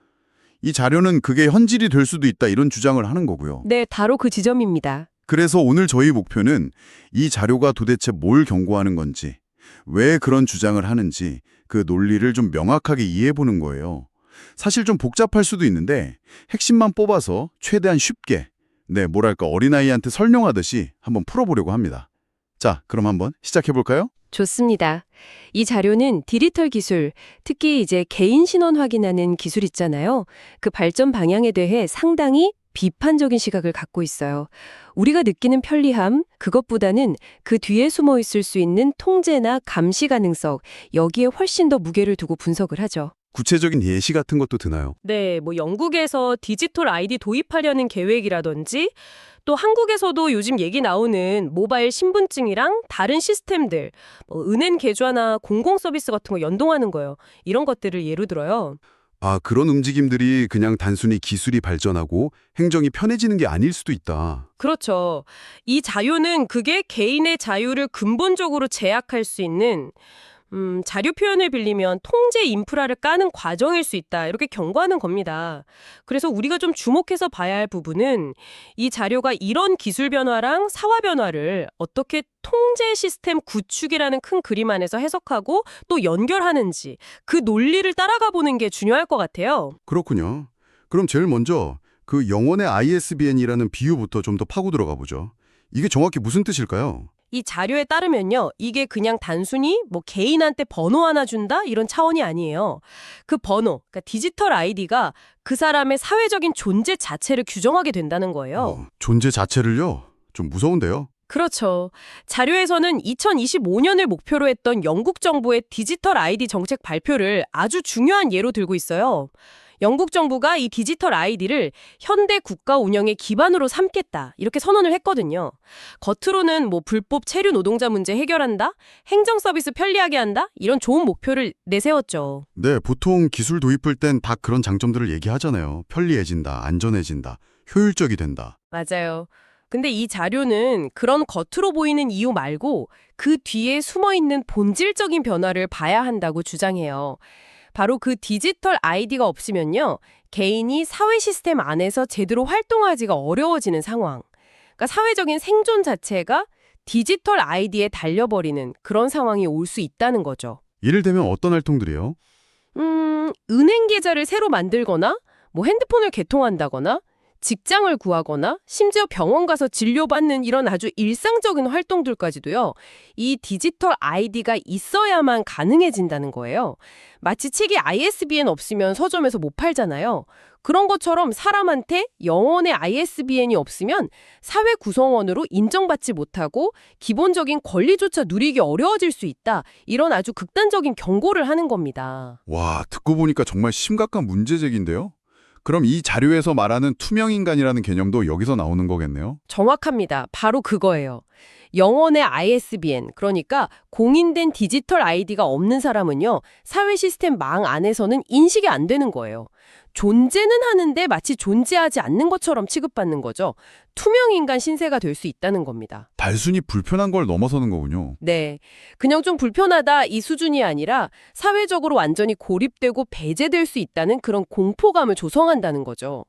이 자료는 그게 현실이 될 수도 있다 이런 주장을 하는 거고요. 네, 바로 그 지점입니다. 그래서 오늘 저희 목표는 이 자료가 도대체 뭘 경고하는 건지, 왜 그런 주장을 하는지 그 논리를 좀 명확하게 이해해보는 거예요. 사실 좀 복잡할 수도 있는데 핵심만 뽑아서 최대한 쉽게, 뭐랄까 어린아이한테 설명하듯이 한번 풀어보려고 합니다. 자, 그럼 한번 시작해볼까요? 좋습니다. 이 자료는 디지털 기술, 특히 이제 개인 신원 확인하는 기술 있잖아요. 그 발전 방향에 대해 상당히 비판적인 시각을 갖고 있어요. 우리가 느끼는 편리함, 그것보다는 그 뒤에 숨어 있을 수 있는 통제나 감시 가능성, 여기에 훨씬 더 무게를 두고 분석을 하죠. 구체적인 예시 같은 것도 드나요? 네, 영국에서 디지털 아이디 도입하려는 계획이라든지 또 한국에서도 요즘 얘기 나오는 모바일 신분증이랑 다른 시스템들, 은행 계좌나 공공 서비스 같은 거 연동하는 거예요. 이런 것들을 예로 들어요. 아, 그런 움직임들이 그냥 단순히 기술이 발전하고 행정이 편해지는 게 아닐 수도 있다. 그렇죠. 이 자유는 그게 개인의 자유를 근본적으로 제약할 수 있는 자료 표현을 빌리면 통제 인프라를 까는 과정일 수 있다. 이렇게 경고하는 겁니다. 그래서 우리가 좀 주목해서 봐야 할 부분은 이 자료가 이런 기술 변화랑 사화 변화를 어떻게 통제 시스템 구축이라는 큰 그림 안에서 해석하고 또 연결하는지 그 논리를 따라가 보는 게 중요할 것 같아요. 그렇군요. 그럼 제일 먼저 그 영혼의 ISBN이라는 비유부터 좀 더 파고 들어가 보죠. 이게 정확히 무슨 뜻일까요? 이 자료에 따르면요. 이게 그냥 단순히 뭐 개인한테 번호 하나 준다? 이런 차원이 아니에요. 그 번호, 그러니까 디지털 아이디가 그 사람의 사회적인 존재 자체를 규정하게 된다는 거예요. 존재 자체를요? 좀 무서운데요? 그렇죠. 자료에서는 2025년을 목표로 했던 영국 정부의 디지털 아이디 정책 발표를 아주 중요한 예로 들고 있어요. 영국 정부가 이 디지털 아이디를 현대 국가 운영의 기반으로 삼겠다 이렇게 선언을 했거든요. 겉으로는 뭐 불법 체류 노동자 문제 해결한다, 행정 서비스 편리하게 한다 이런 좋은 목표를 내세웠죠. 네, 보통 기술 도입할 땐 다 그런 장점들을 얘기하잖아요. 편리해진다, 안전해진다, 효율적이 된다. 맞아요. 근데 이 자료는 그런 겉으로 보이는 이유 말고 그 뒤에 숨어있는 본질적인 변화를 봐야 한다고 주장해요. 바로 그 디지털 아이디가 없으면요. 개인이 사회 시스템 안에서 제대로 활동하기가 어려워지는 상황. 그러니까 사회적인 생존 자체가 디지털 아이디에 달려버리는 그런 상황이 올 수 있다는 거죠. 예를 들면 어떤 활동들이요? 은행 계좌를 새로 만들거나 뭐 핸드폰을 개통한다거나 직장을 구하거나 심지어 병원 가서 진료받는 이런 아주 일상적인 활동들까지도요. 이 디지털 아이디가 있어야만 가능해진다는 거예요. 마치 책이 ISBN 없으면 서점에서 못 팔잖아요. 그런 것처럼 사람한테 영혼의 ISBN이 없으면 사회 구성원으로 인정받지 못하고 기본적인 권리조차 누리기 어려워질 수 있다. 이런 아주 극단적인 경고를 하는 겁니다. 와, 듣고 보니까 정말 심각한 문제제기인데요? 그럼 이 자료에서 말하는 투명인간이라는 개념도 여기서 나오는 거겠네요? 정확합니다. 바로 그거예요. 영혼의 ISBN, 그러니까 공인된 디지털 아이디가 없는 사람은요, 사회 시스템 망 안에서는 인식이 안 되는 거예요. 존재는 하는데 마치 존재하지 않는 것처럼 취급받는 거죠. 투명인간 신세가 될 수 있다는 겁니다. 단순히 불편한 걸 넘어서는 거군요. 네. 그냥 좀 불편하다 이 수준이 아니라 사회적으로 완전히 고립되고 배제될 수 있다는 그런 공포감을 조성한다는 거죠.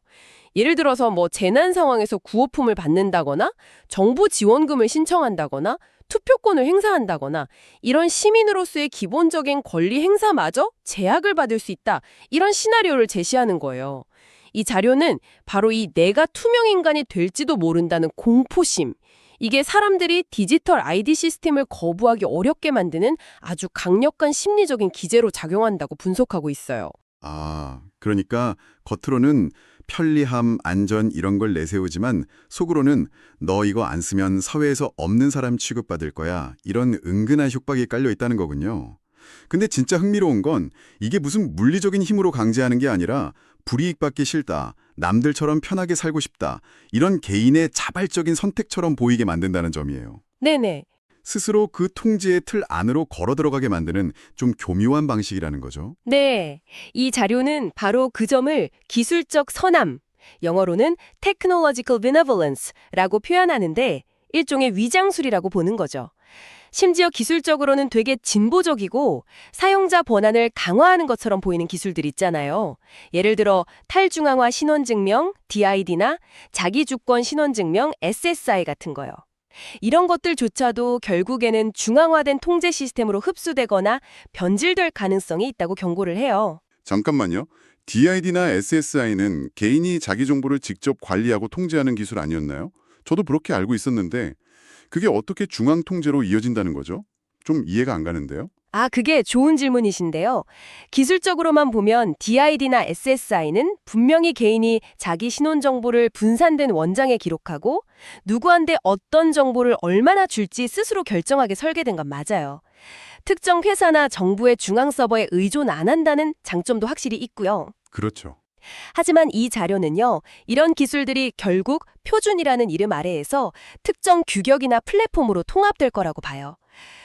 예를 들어서 뭐 재난 상황에서 구호품을 받는다거나 정부 지원금을 신청한다거나 투표권을 행사한다거나 이런 시민으로서의 기본적인 권리 행사마저 제약을 받을 수 있다. 이런 시나리오를 제시하는 거예요. 이 자료는 바로 이 내가 투명인간이 될지도 모른다는 공포심. 이게 사람들이 디지털 아이디 시스템을 거부하기 어렵게 만드는 아주 강력한 심리적인 기제로 작용한다고 분석하고 있어요. 아, 그러니까 겉으로는 편리함, 안전 이런 걸 내세우지만 속으로는 너 이거 안 쓰면 사회에서 없는 사람 취급받을 거야. 이런 은근한 협박이 깔려 있다는 거군요. 근데 진짜 흥미로운 건 이게 무슨 물리적인 힘으로 강제하는 게 아니라 불이익 받기 싫다, 남들처럼 편하게 살고 싶다, 이런 개인의 자발적인 선택처럼 보이게 만든다는 점이에요. 네네. 스스로 그 통제의 틀 안으로 걸어 들어가게 만드는 좀 교묘한 방식이라는 거죠. 네, 이 자료는 바로 그 점을 기술적 선함, 영어로는 technological benevolence라고 표현하는데 일종의 위장술이라고 보는 거죠. 심지어 기술적으로는 되게 진보적이고 사용자 권한을 강화하는 것처럼 보이는 기술들 있잖아요. 예를 들어 탈중앙화 신원증명, DID나 자기주권 신원증명, SSI 같은 거요. 이런 것들조차도 결국에는 중앙화된 통제 시스템으로 흡수되거나 변질될 가능성이 있다고 경고를 해요. 잠깐만요. DID나 SSI는 개인이 자기 정보를 직접 관리하고 통제하는 기술 아니었나요? 저도 그렇게 알고 있었는데 그게 어떻게 중앙 통제로 이어진다는 거죠? 좀 이해가 안 가는데요. 그게 좋은 질문이신데요. 기술적으로만 보면 DID나 SSI는 분명히 개인이 자기 신원 정보를 분산된 원장에 기록하고 누구한테 어떤 정보를 얼마나 줄지 스스로 결정하게 설계된 건 맞아요. 특정 회사나 정부의 중앙 서버에 의존 안 한다는 장점도 확실히 있고요. 그렇죠. 하지만 이 자료는요, 이런 기술들이 결국 표준이라는 이름 아래에서 특정 규격이나 플랫폼으로 통합될 거라고 봐요.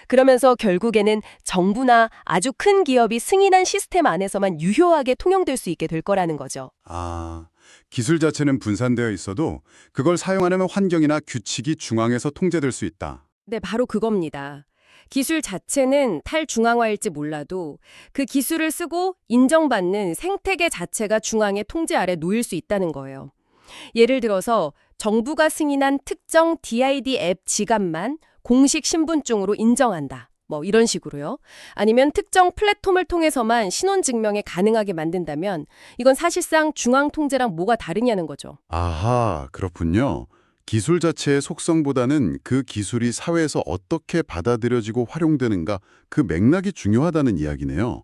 그러면서 결국에는 정부나 아주 큰 기업이 승인한 시스템 안에서만 유효하게 통용될 수 있게 될 거라는 거죠. 아, 기술 자체는 분산되어 있어도 그걸 사용하는 환경이나 규칙이 중앙에서 통제될 수 있다. 네, 바로 그겁니다. 기술 자체는 탈중앙화일지 몰라도 그 기술을 쓰고 인정받는 생태계 자체가 중앙의 통제 아래 놓일 수 있다는 거예요. 예를 들어서 정부가 승인한 특정 DID 앱 지갑만 공식 신분증으로 인정한다. 뭐 이런 식으로요. 아니면 특정 플랫폼을 통해서만 신원 증명이 가능하게 만든다면 이건 사실상 중앙 통제랑 뭐가 다르냐는 거죠. 아하, 그렇군요. 기술 자체의 속성보다는 그 기술이 사회에서 어떻게 받아들여지고 활용되는가 그 맥락이 중요하다는 이야기네요.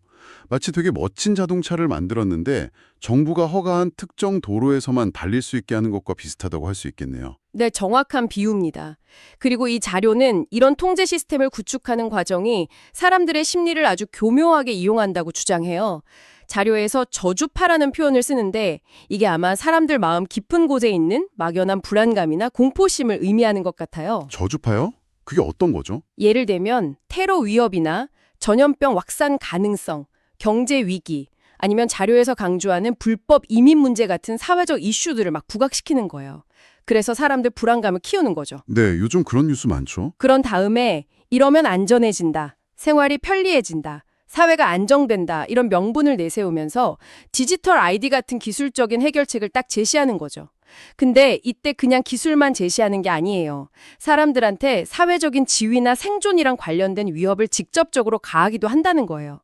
마치 되게 멋진 자동차를 만들었는데 정부가 허가한 특정 도로에서만 달릴 수 있게 하는 것과 비슷하다고 할 수 있겠네요. 네, 정확한 비유입니다. 그리고 이 자료는 이런 통제 시스템을 구축하는 과정이 사람들의 심리를 아주 교묘하게 이용한다고 주장해요. 자료에서 저주파라는 표현을 쓰는데 이게 아마 사람들 마음 깊은 곳에 있는 막연한 불안감이나 공포심을 의미하는 것 같아요. 저주파요? 그게 어떤 거죠? 예를 들면 테러 위협이나 전염병 확산 가능성, 경제 위기, 아니면 자료에서 강조하는 불법 이민 문제 같은 사회적 이슈들을 막 부각시키는 거예요. 그래서 사람들 불안감을 키우는 거죠. 네, 요즘 그런 뉴스 많죠. 그런 다음에 이러면 안전해진다, 생활이 편리해진다, 사회가 안정된다 이런 명분을 내세우면서 디지털 아이디 같은 기술적인 해결책을 딱 제시하는 거죠. 근데 이때 그냥 기술만 제시하는 게 아니에요. 사람들한테 사회적인 지위나 생존이랑 관련된 위협을 직접적으로 가하기도 한다는 거예요.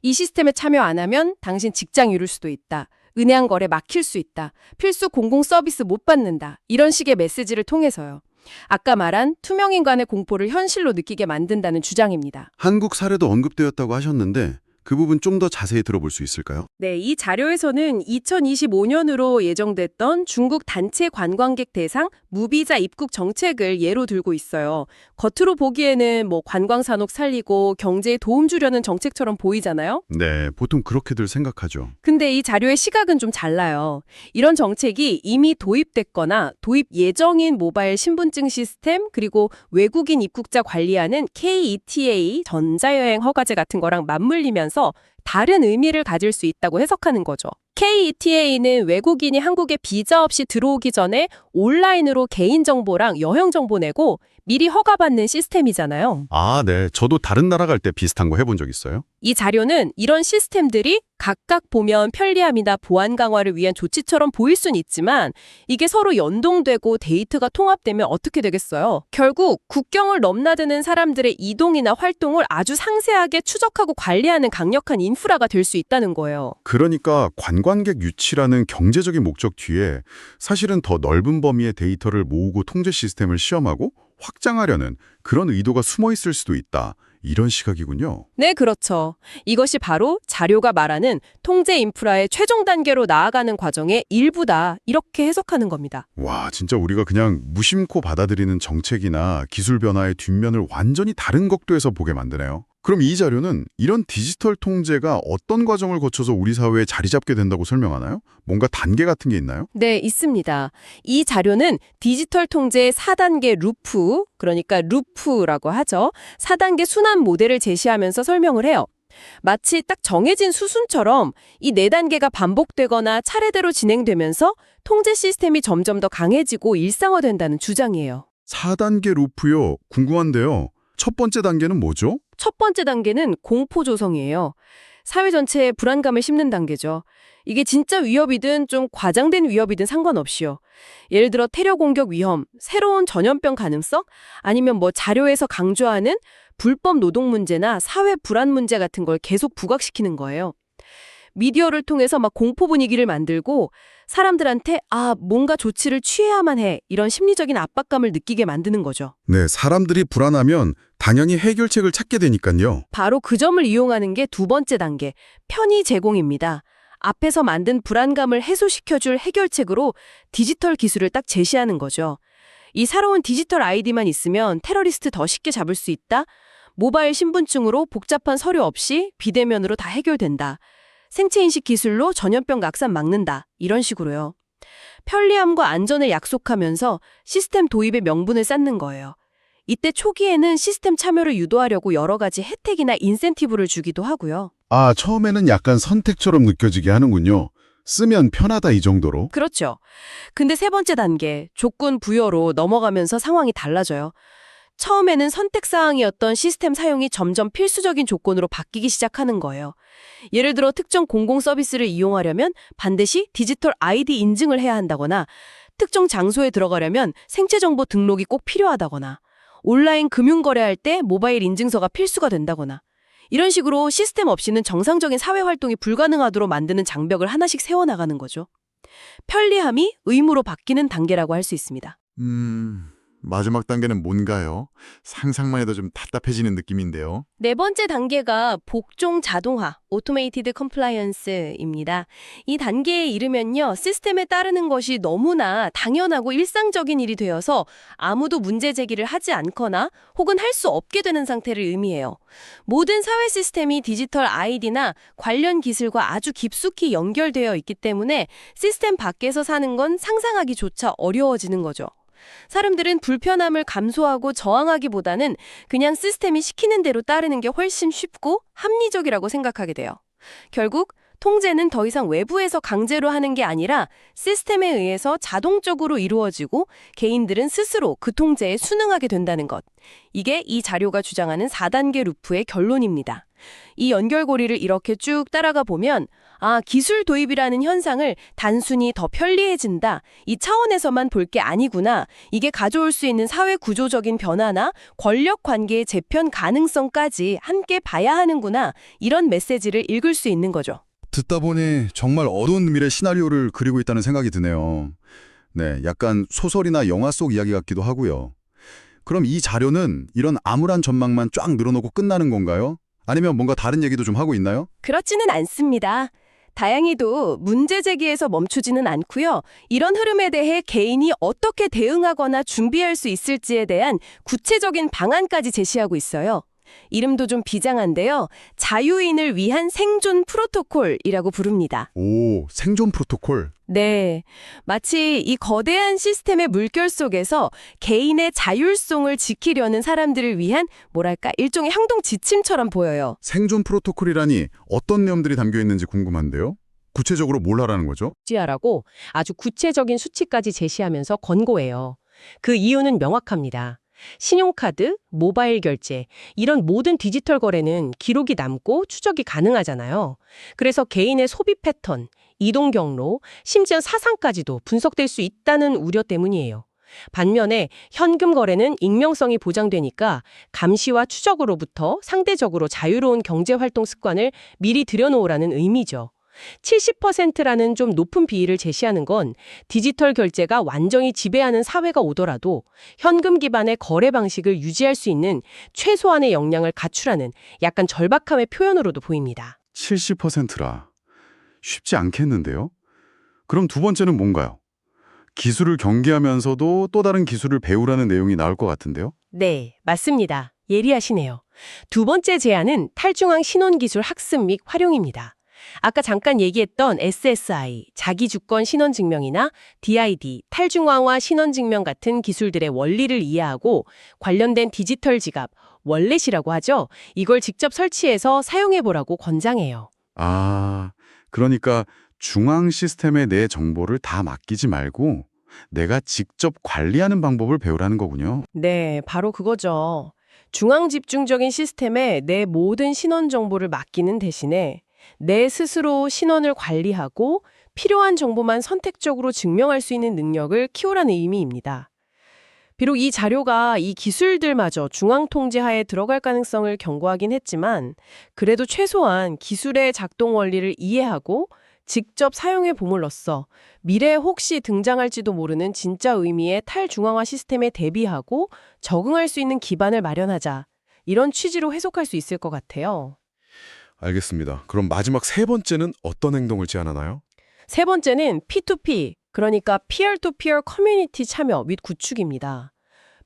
이 시스템에 참여 안 하면 당신 직장 잃을 수도 있다. 은행 거래 막힐 수 있다. 필수 공공 서비스 못 받는다. 이런 식의 메시지를 통해서요. 아까 말한 투명인간의 공포를 현실로 느끼게 만든다는 주장입니다. 한국 사례도 언급되었다고 하셨는데 그 부분 좀 더 자세히 들어볼 수 있을까요? 네, 이 자료에서는 2025년으로 예정됐던 중국 단체 관광객 대상 무비자 입국 정책을 예로 들고 있어요. 겉으로 보기에는 뭐 관광 산업 살리고 경제에 도움 주려는 정책처럼 보이잖아요. 네, 보통 그렇게들 생각하죠. 근데 이 자료의 시각은 좀 달라요. 이런 정책이 이미 도입됐거나 도입 예정인 모바일 신분증 시스템 그리고 외국인 입국자 관리하는 K-ETA 전자여행 허가제 같은 거랑 맞물리면서 다른 의미를 가질 수 있다고 해석하는 거죠. K-ETA는 외국인이 한국에 비자 없이 들어오기 전에 온라인으로 개인정보랑 여행정보 내고 미리 허가받는 시스템이잖아요. 아, 네. 저도 다른 나라 갈 때 비슷한 거 해본 적 있어요. 이 자료는 이런 시스템들이 각각 보면 편리함이나 보안 강화를 위한 조치처럼 보일 수는 있지만 이게 서로 연동되고 데이터가 통합되면 어떻게 되겠어요? 결국 국경을 넘나드는 사람들의 이동이나 활동을 아주 상세하게 추적하고 관리하는 강력한 인프라가 될 수 있다는 거예요. 그러니까 관광객 유치라는 경제적인 목적 뒤에 사실은 더 넓은 범위의 데이터를 모으고 통제 시스템을 시험하고 확장하려는 그런 의도가 숨어 있을 수도 있다. 이런 시각이군요. 네, 그렇죠. 이것이 바로 자료가 말하는 통제 인프라의 최종 단계로 나아가는 과정의 일부다. 이렇게 해석하는 겁니다. 와, 진짜 우리가 그냥 무심코 받아들이는 정책이나 기술 변화의 뒷면을 완전히 다른 각도에서 보게 만드네요. 그럼 이 자료는 이런 디지털 통제가 어떤 과정을 거쳐서 우리 사회에 자리 잡게 된다고 설명하나요? 뭔가 단계 같은 게 있나요? 네, 있습니다. 이 자료는 디지털 통제의 4단계 루프, 그러니까 루프라고 하죠. 4단계 순환 모델을 제시하면서 설명을 해요. 마치 딱 정해진 수순처럼 이 4단계가 반복되거나 차례대로 진행되면서 통제 시스템이 점점 더 강해지고 일상화된다는 주장이에요. 4단계 루프요. 궁금한데요. 첫 번째 단계는 뭐죠? 첫 번째 단계는 공포 조성이에요. 사회 전체에 불안감을 심는 단계죠. 이게 진짜 위협이든 좀 과장된 위협이든 상관없이요. 예를 들어 테러 공격 위험, 새로운 전염병 가능성, 아니면 뭐 자료에서 강조하는 불법 노동 문제나 사회 불안 문제 같은 걸 계속 부각시키는 거예요. 미디어를 통해서 막 공포 분위기를 만들고 사람들한테 뭔가 조치를 취해야만 해 이런 심리적인 압박감을 느끼게 만드는 거죠. 네, 사람들이 불안하면 당연히 해결책을 찾게 되니까요. 바로 그 점을 이용하는 게 두 번째 단계, 편의 제공입니다. 앞에서 만든 불안감을 해소시켜줄 해결책으로 디지털 기술을 딱 제시하는 거죠. 이 새로운 디지털 아이디만 있으면 테러리스트 더 쉽게 잡을 수 있다? 모바일 신분증으로 복잡한 서류 없이 비대면으로 다 해결된다. 생체인식 기술로 전염병 확산 막는다. 이런 식으로요. 편리함과 안전을 약속하면서 시스템 도입의 명분을 쌓는 거예요. 이때 초기에는 시스템 참여를 유도하려고 여러 가지 혜택이나 인센티브를 주기도 하고요. 아, 처음에는 약간 선택처럼 느껴지게 하는군요. 쓰면 편하다 이 정도로. 그렇죠. 근데 세 번째 단계, 조건 부여로 넘어가면서 상황이 달라져요. 처음에는 선택사항이었던 시스템 사용이 점점 필수적인 조건으로 바뀌기 시작하는 거예요. 예를 들어 특정 공공 서비스를 이용하려면 반드시 디지털 아이디 인증을 해야 한다거나 특정 장소에 들어가려면 생체정보 등록이 꼭 필요하다거나 온라인 금융거래할 때 모바일 인증서가 필수가 된다거나 이런 식으로 시스템 없이는 정상적인 사회활동이 불가능하도록 만드는 장벽을 하나씩 세워나가는 거죠. 편리함이 의무로 바뀌는 단계라고 할 수 있습니다. 마지막 단계는 뭔가요? 상상만 해도 좀 답답해지는 느낌인데요. 네 번째 단계가 복종 자동화, Automated Compliance입니다. 이 단계에 이르면요, 시스템에 따르는 것이 너무나 당연하고 일상적인 일이 되어서 아무도 문제 제기를 하지 않거나 혹은 할 수 없게 되는 상태를 의미해요. 모든 사회 시스템이 디지털 아이디나 관련 기술과 아주 깊숙이 연결되어 있기 때문에 시스템 밖에서 사는 건 상상하기조차 어려워지는 거죠. 사람들은 불편함을 감수하고 저항하기보다는 그냥 시스템이 시키는 대로 따르는 게 훨씬 쉽고 합리적이라고 생각하게 돼요. 결국 통제는 더 이상 외부에서 강제로 하는 게 아니라 시스템에 의해서 자동적으로 이루어지고 개인들은 스스로 그 통제에 순응하게 된다는 것. 이게 이 자료가 주장하는 4단계 루프의 결론입니다. 이 연결고리를 이렇게 쭉 따라가 보면 기술 도입이라는 현상을 단순히 더 편리해진다, 이 차원에서만 볼 게 아니구나, 이게 가져올 수 있는 사회 구조적인 변화나 권력 관계의 재편 가능성까지 함께 봐야 하는구나, 이런 메시지를 읽을 수 있는 거죠. 듣다 보니 정말 어두운 미래 시나리오를 그리고 있다는 생각이 드네요. 네, 약간 소설이나 영화 속 이야기 같기도 하고요. 그럼 이 자료는 이런 암울한 전망만 쫙 늘어놓고 끝나는 건가요? 아니면 뭔가 다른 얘기도 좀 하고 있나요? 그렇지는 않습니다. 다양히도 문제 제기에서 멈추지는 않고요. 이런 흐름에 대해 개인이 어떻게 대응하거나 준비할 수 있을지에 대한 구체적인 방안까지 제시하고 있어요. 이름도 좀 비장한데요. 자유인을 위한 생존 프로토콜이라고 부릅니다. 오, 생존 프로토콜. 네, 마치 이 거대한 시스템의 물결 속에서 개인의 자율성을 지키려는 사람들을 위한 뭐랄까 일종의 행동 지침처럼 보여요. 생존 프로토콜이라니 어떤 내용들이 담겨 있는지 궁금한데요. 구체적으로 뭘 하라는 거죠? 지하라고 아주 구체적인 수치까지 제시하면서 권고해요. 그 이유는 명확합니다. 신용카드, 모바일 결제, 이런 모든 디지털 거래는 기록이 남고 추적이 가능하잖아요. 그래서 개인의 소비 패턴, 이동 경로, 심지어 사상까지도 분석될 수 있다는 우려 때문이에요. 반면에 현금 거래는 익명성이 보장되니까 감시와 추적으로부터 상대적으로 자유로운 경제활동 습관을 미리 들여놓으라는 의미죠. 70%라는 좀 높은 비율을 제시하는 건 디지털 결제가 완전히 지배하는 사회가 오더라도 현금 기반의 거래 방식을 유지할 수 있는 최소한의 역량을 갖추라는 약간 절박함의 표현으로도 보입니다. 70%라. 쉽지 않겠는데요? 그럼 두 번째는 뭔가요? 기술을 경계하면서도 또 다른 기술을 배우라는 내용이 나올 것 같은데요? 네, 맞습니다. 예리하시네요. 두 번째 제안은 탈중앙 신원기술 학습 및 활용입니다. 아까 잠깐 얘기했던 SSI, 자기주권 신원증명이나 DID, 탈중앙화 신원증명 같은 기술들의 원리를 이해하고 관련된 디지털 지갑, 월렛이라고 하죠. 이걸 직접 설치해서 사용해보라고 권장해요. 그러니까 중앙 시스템에 내 정보를 다 맡기지 말고 내가 직접 관리하는 방법을 배우라는 거군요. 네, 바로 그거죠. 중앙 집중적인 시스템에 내 모든 신원 정보를 맡기는 대신에 내 스스로 신원을 관리하고 필요한 정보만 선택적으로 증명할 수 있는 능력을 키우라는 의미입니다. 비록 이 자료가 이 기술들마저 중앙 통제하에 들어갈 가능성을 경고하긴 했지만 그래도 최소한 기술의 작동 원리를 이해하고 직접 사용해 봄으로써 미래에 혹시 등장할지도 모르는 진짜 의미의 탈중앙화 시스템에 대비하고 적응할 수 있는 기반을 마련하자. 이런 취지로 해석할 수 있을 것 같아요. 알겠습니다. 그럼 마지막 세 번째는 어떤 행동을 제안하나요? 세 번째는 P2P, 그러니까 peer-to-peer 커뮤니티 참여 및 구축입니다.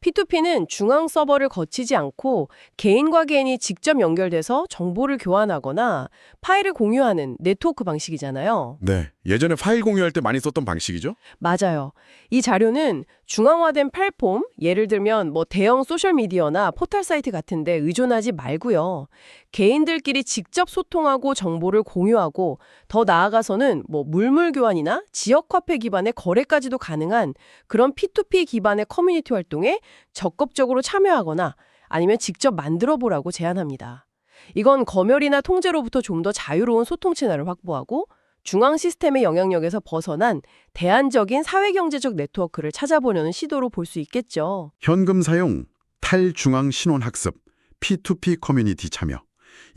P2P는 중앙 서버를 거치지 않고 개인과 개인이 직접 연결돼서 정보를 교환하거나 파일을 공유하는 네트워크 방식이잖아요. 네, 예전에 파일 공유할 때 많이 썼던 방식이죠? 맞아요. 이 자료는 중앙화된 플랫폼, 예를 들면 대형 소셜미디어나 포털 사이트 같은 데 의존하지 말고요. 개인들끼리 직접 소통하고 정보를 공유하고 더 나아가서는 물물 교환이나 지역 화폐 기반의 거래까지도 가능한 그런 P2P 기반의 커뮤니티 활동에 적극적으로 참여하거나 아니면 직접 만들어 보라고 제안합니다. 이건 검열이나 통제로부터 좀 더 자유로운 소통 채널을 확보하고 중앙 시스템의 영향력에서 벗어난 대안적인 사회경제적 네트워크를 찾아보려는 시도로 볼 수 있겠죠. 현금 사용, 탈중앙 신원 학습, P2P 커뮤니티 참여.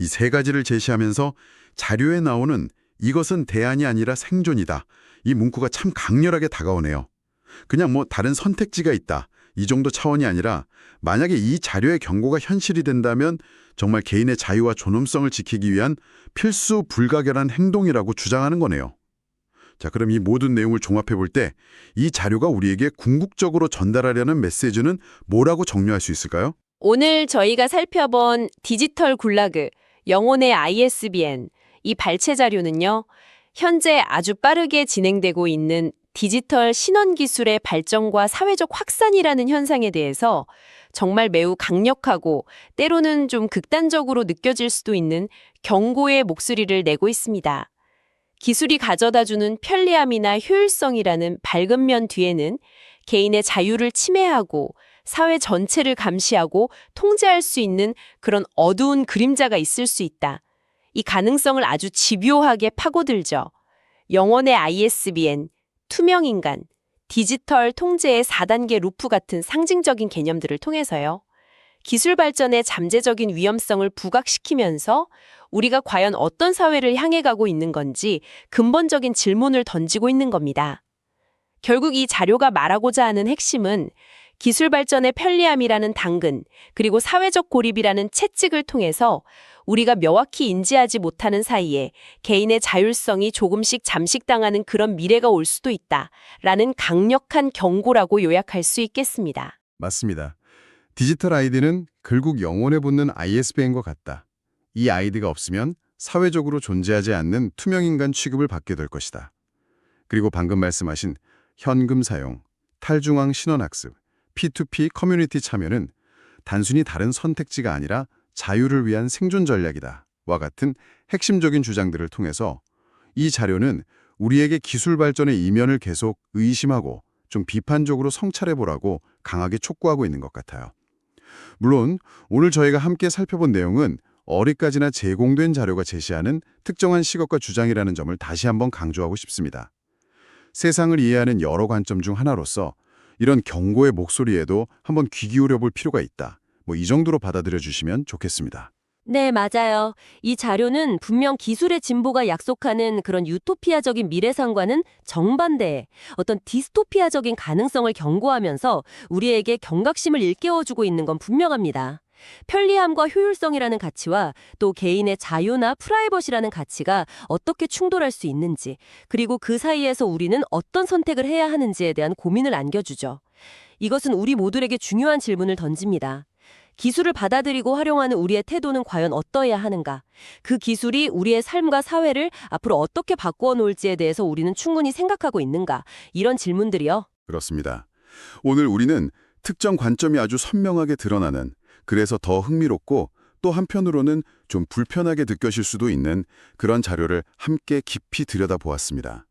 이 세 가지를 제시하면서 자료에 나오는 이것은 대안이 아니라 생존이다. 이 문구가 참 강렬하게 다가오네요. 그냥 뭐 다른 선택지가 있다. 이 정도 차원이 아니라 만약에 이 자료의 경고가 현실이 된다면 정말 개인의 자유와 존엄성을 지키기 위한 필수 불가결한 행동이라고 주장하는 거네요. 자, 그럼 이 모든 내용을 종합해 볼 때 이 자료가 우리에게 궁극적으로 전달하려는 메시지는 뭐라고 정리할 수 있을까요? 오늘 저희가 살펴본 디지털 굴라그, 영혼의 ISBN, 이 발췌 자료는요, 현재 아주 빠르게 진행되고 있는 디지털 신원 기술의 발전과 사회적 확산이라는 현상에 대해서 정말 매우 강력하고 때로는 좀 극단적으로 느껴질 수도 있는 경고의 목소리를 내고 있습니다. 기술이 가져다주는 편리함이나 효율성이라는 밝은 면 뒤에는 개인의 자유를 침해하고 사회 전체를 감시하고 통제할 수 있는 그런 어두운 그림자가 있을 수 있다. 이 가능성을 아주 집요하게 파고들죠. 영혼의 ISBN, 투명인간, 디지털 통제의 4단계 루프 같은 상징적인 개념들을 통해서요. 기술 발전의 잠재적인 위험성을 부각시키면서 우리가 과연 어떤 사회를 향해 가고 있는 건지 근본적인 질문을 던지고 있는 겁니다. 결국 이 자료가 말하고자 하는 핵심은 기술 발전의 편리함이라는 당근, 그리고 사회적 고립이라는 채찍을 통해서 우리가 명확히 인지하지 못하는 사이에 개인의 자율성이 조금씩 잠식당하는 그런 미래가 올 수도 있다라는 강력한 경고라고 요약할 수 있겠습니다. 맞습니다. 디지털 아이디는 결국 영혼에 붙는 ISBN과 같다. 이 아이디가 없으면 사회적으로 존재하지 않는 투명인간 취급을 받게 될 것이다. 그리고 방금 말씀하신 현금 사용, 탈중앙 신원학습, P2P 커뮤니티 참여는 단순히 다른 선택지가 아니라 자유를 위한 생존 전략이다. 와 같은 핵심적인 주장들을 통해서 이 자료는 우리에게 기술 발전의 이면을 계속 의심하고 좀 비판적으로 성찰해보라고 강하게 촉구하고 있는 것 같아요. 물론 오늘 저희가 함께 살펴본 내용은 어디까지나 제공된 자료가 제시하는 특정한 시각과 주장이라는 점을 다시 한번 강조하고 싶습니다. 세상을 이해하는 여러 관점 중 하나로서 이런 경고의 목소리에도 한번 귀 기울여 볼 필요가 있다. 이 정도로 받아들여 주시면 좋겠습니다. 네, 맞아요. 이 자료는 분명 기술의 진보가 약속하는 그런 유토피아적인 미래상과는 정반대의 어떤 디스토피아적인 가능성을 경고하면서 우리에게 경각심을 일깨워주고 있는 건 분명합니다. 편리함과 효율성이라는 가치와 또 개인의 자유나 프라이버시라는 가치가 어떻게 충돌할 수 있는지, 그리고 그 사이에서 우리는 어떤 선택을 해야 하는지에 대한 고민을 안겨주죠. 이것은 우리 모두에게 중요한 질문을 던집니다. 기술을 받아들이고 활용하는 우리의 태도는 과연 어떠해야 하는가? 그 기술이 우리의 삶과 사회를 앞으로 어떻게 바꾸어 놓을지에 대해서 우리는 충분히 생각하고 있는가? 이런 질문들이요. 그렇습니다. 오늘 우리는 특정 관점이 아주 선명하게 드러나는, 그래서 더 흥미롭고 또 한편으로는 좀 불편하게 느껴질 수도 있는 그런 자료를 함께 깊이 들여다보았습니다.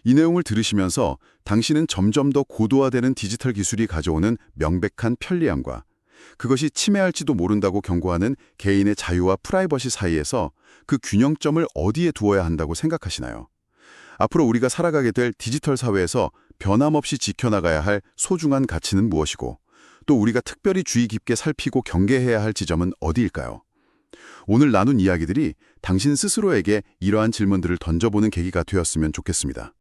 이 내용을 들으시면서 당신은 점점 더 고도화되는 디지털 기술이 가져오는 명백한 편리함과 그것이 침해할지도 모른다고 경고하는 개인의 자유와 프라이버시 사이에서 그 균형점을 어디에 두어야 한다고 생각하시나요? 앞으로 우리가 살아가게 될 디지털 사회에서 변함없이 지켜나가야 할 소중한 가치는 무엇이고 또 우리가 특별히 주의 깊게 살피고 경계해야 할 지점은 어디일까요? 오늘 나눈 이야기들이 당신 스스로에게 이러한 질문들을 던져보는 계기가 되었으면 좋겠습니다.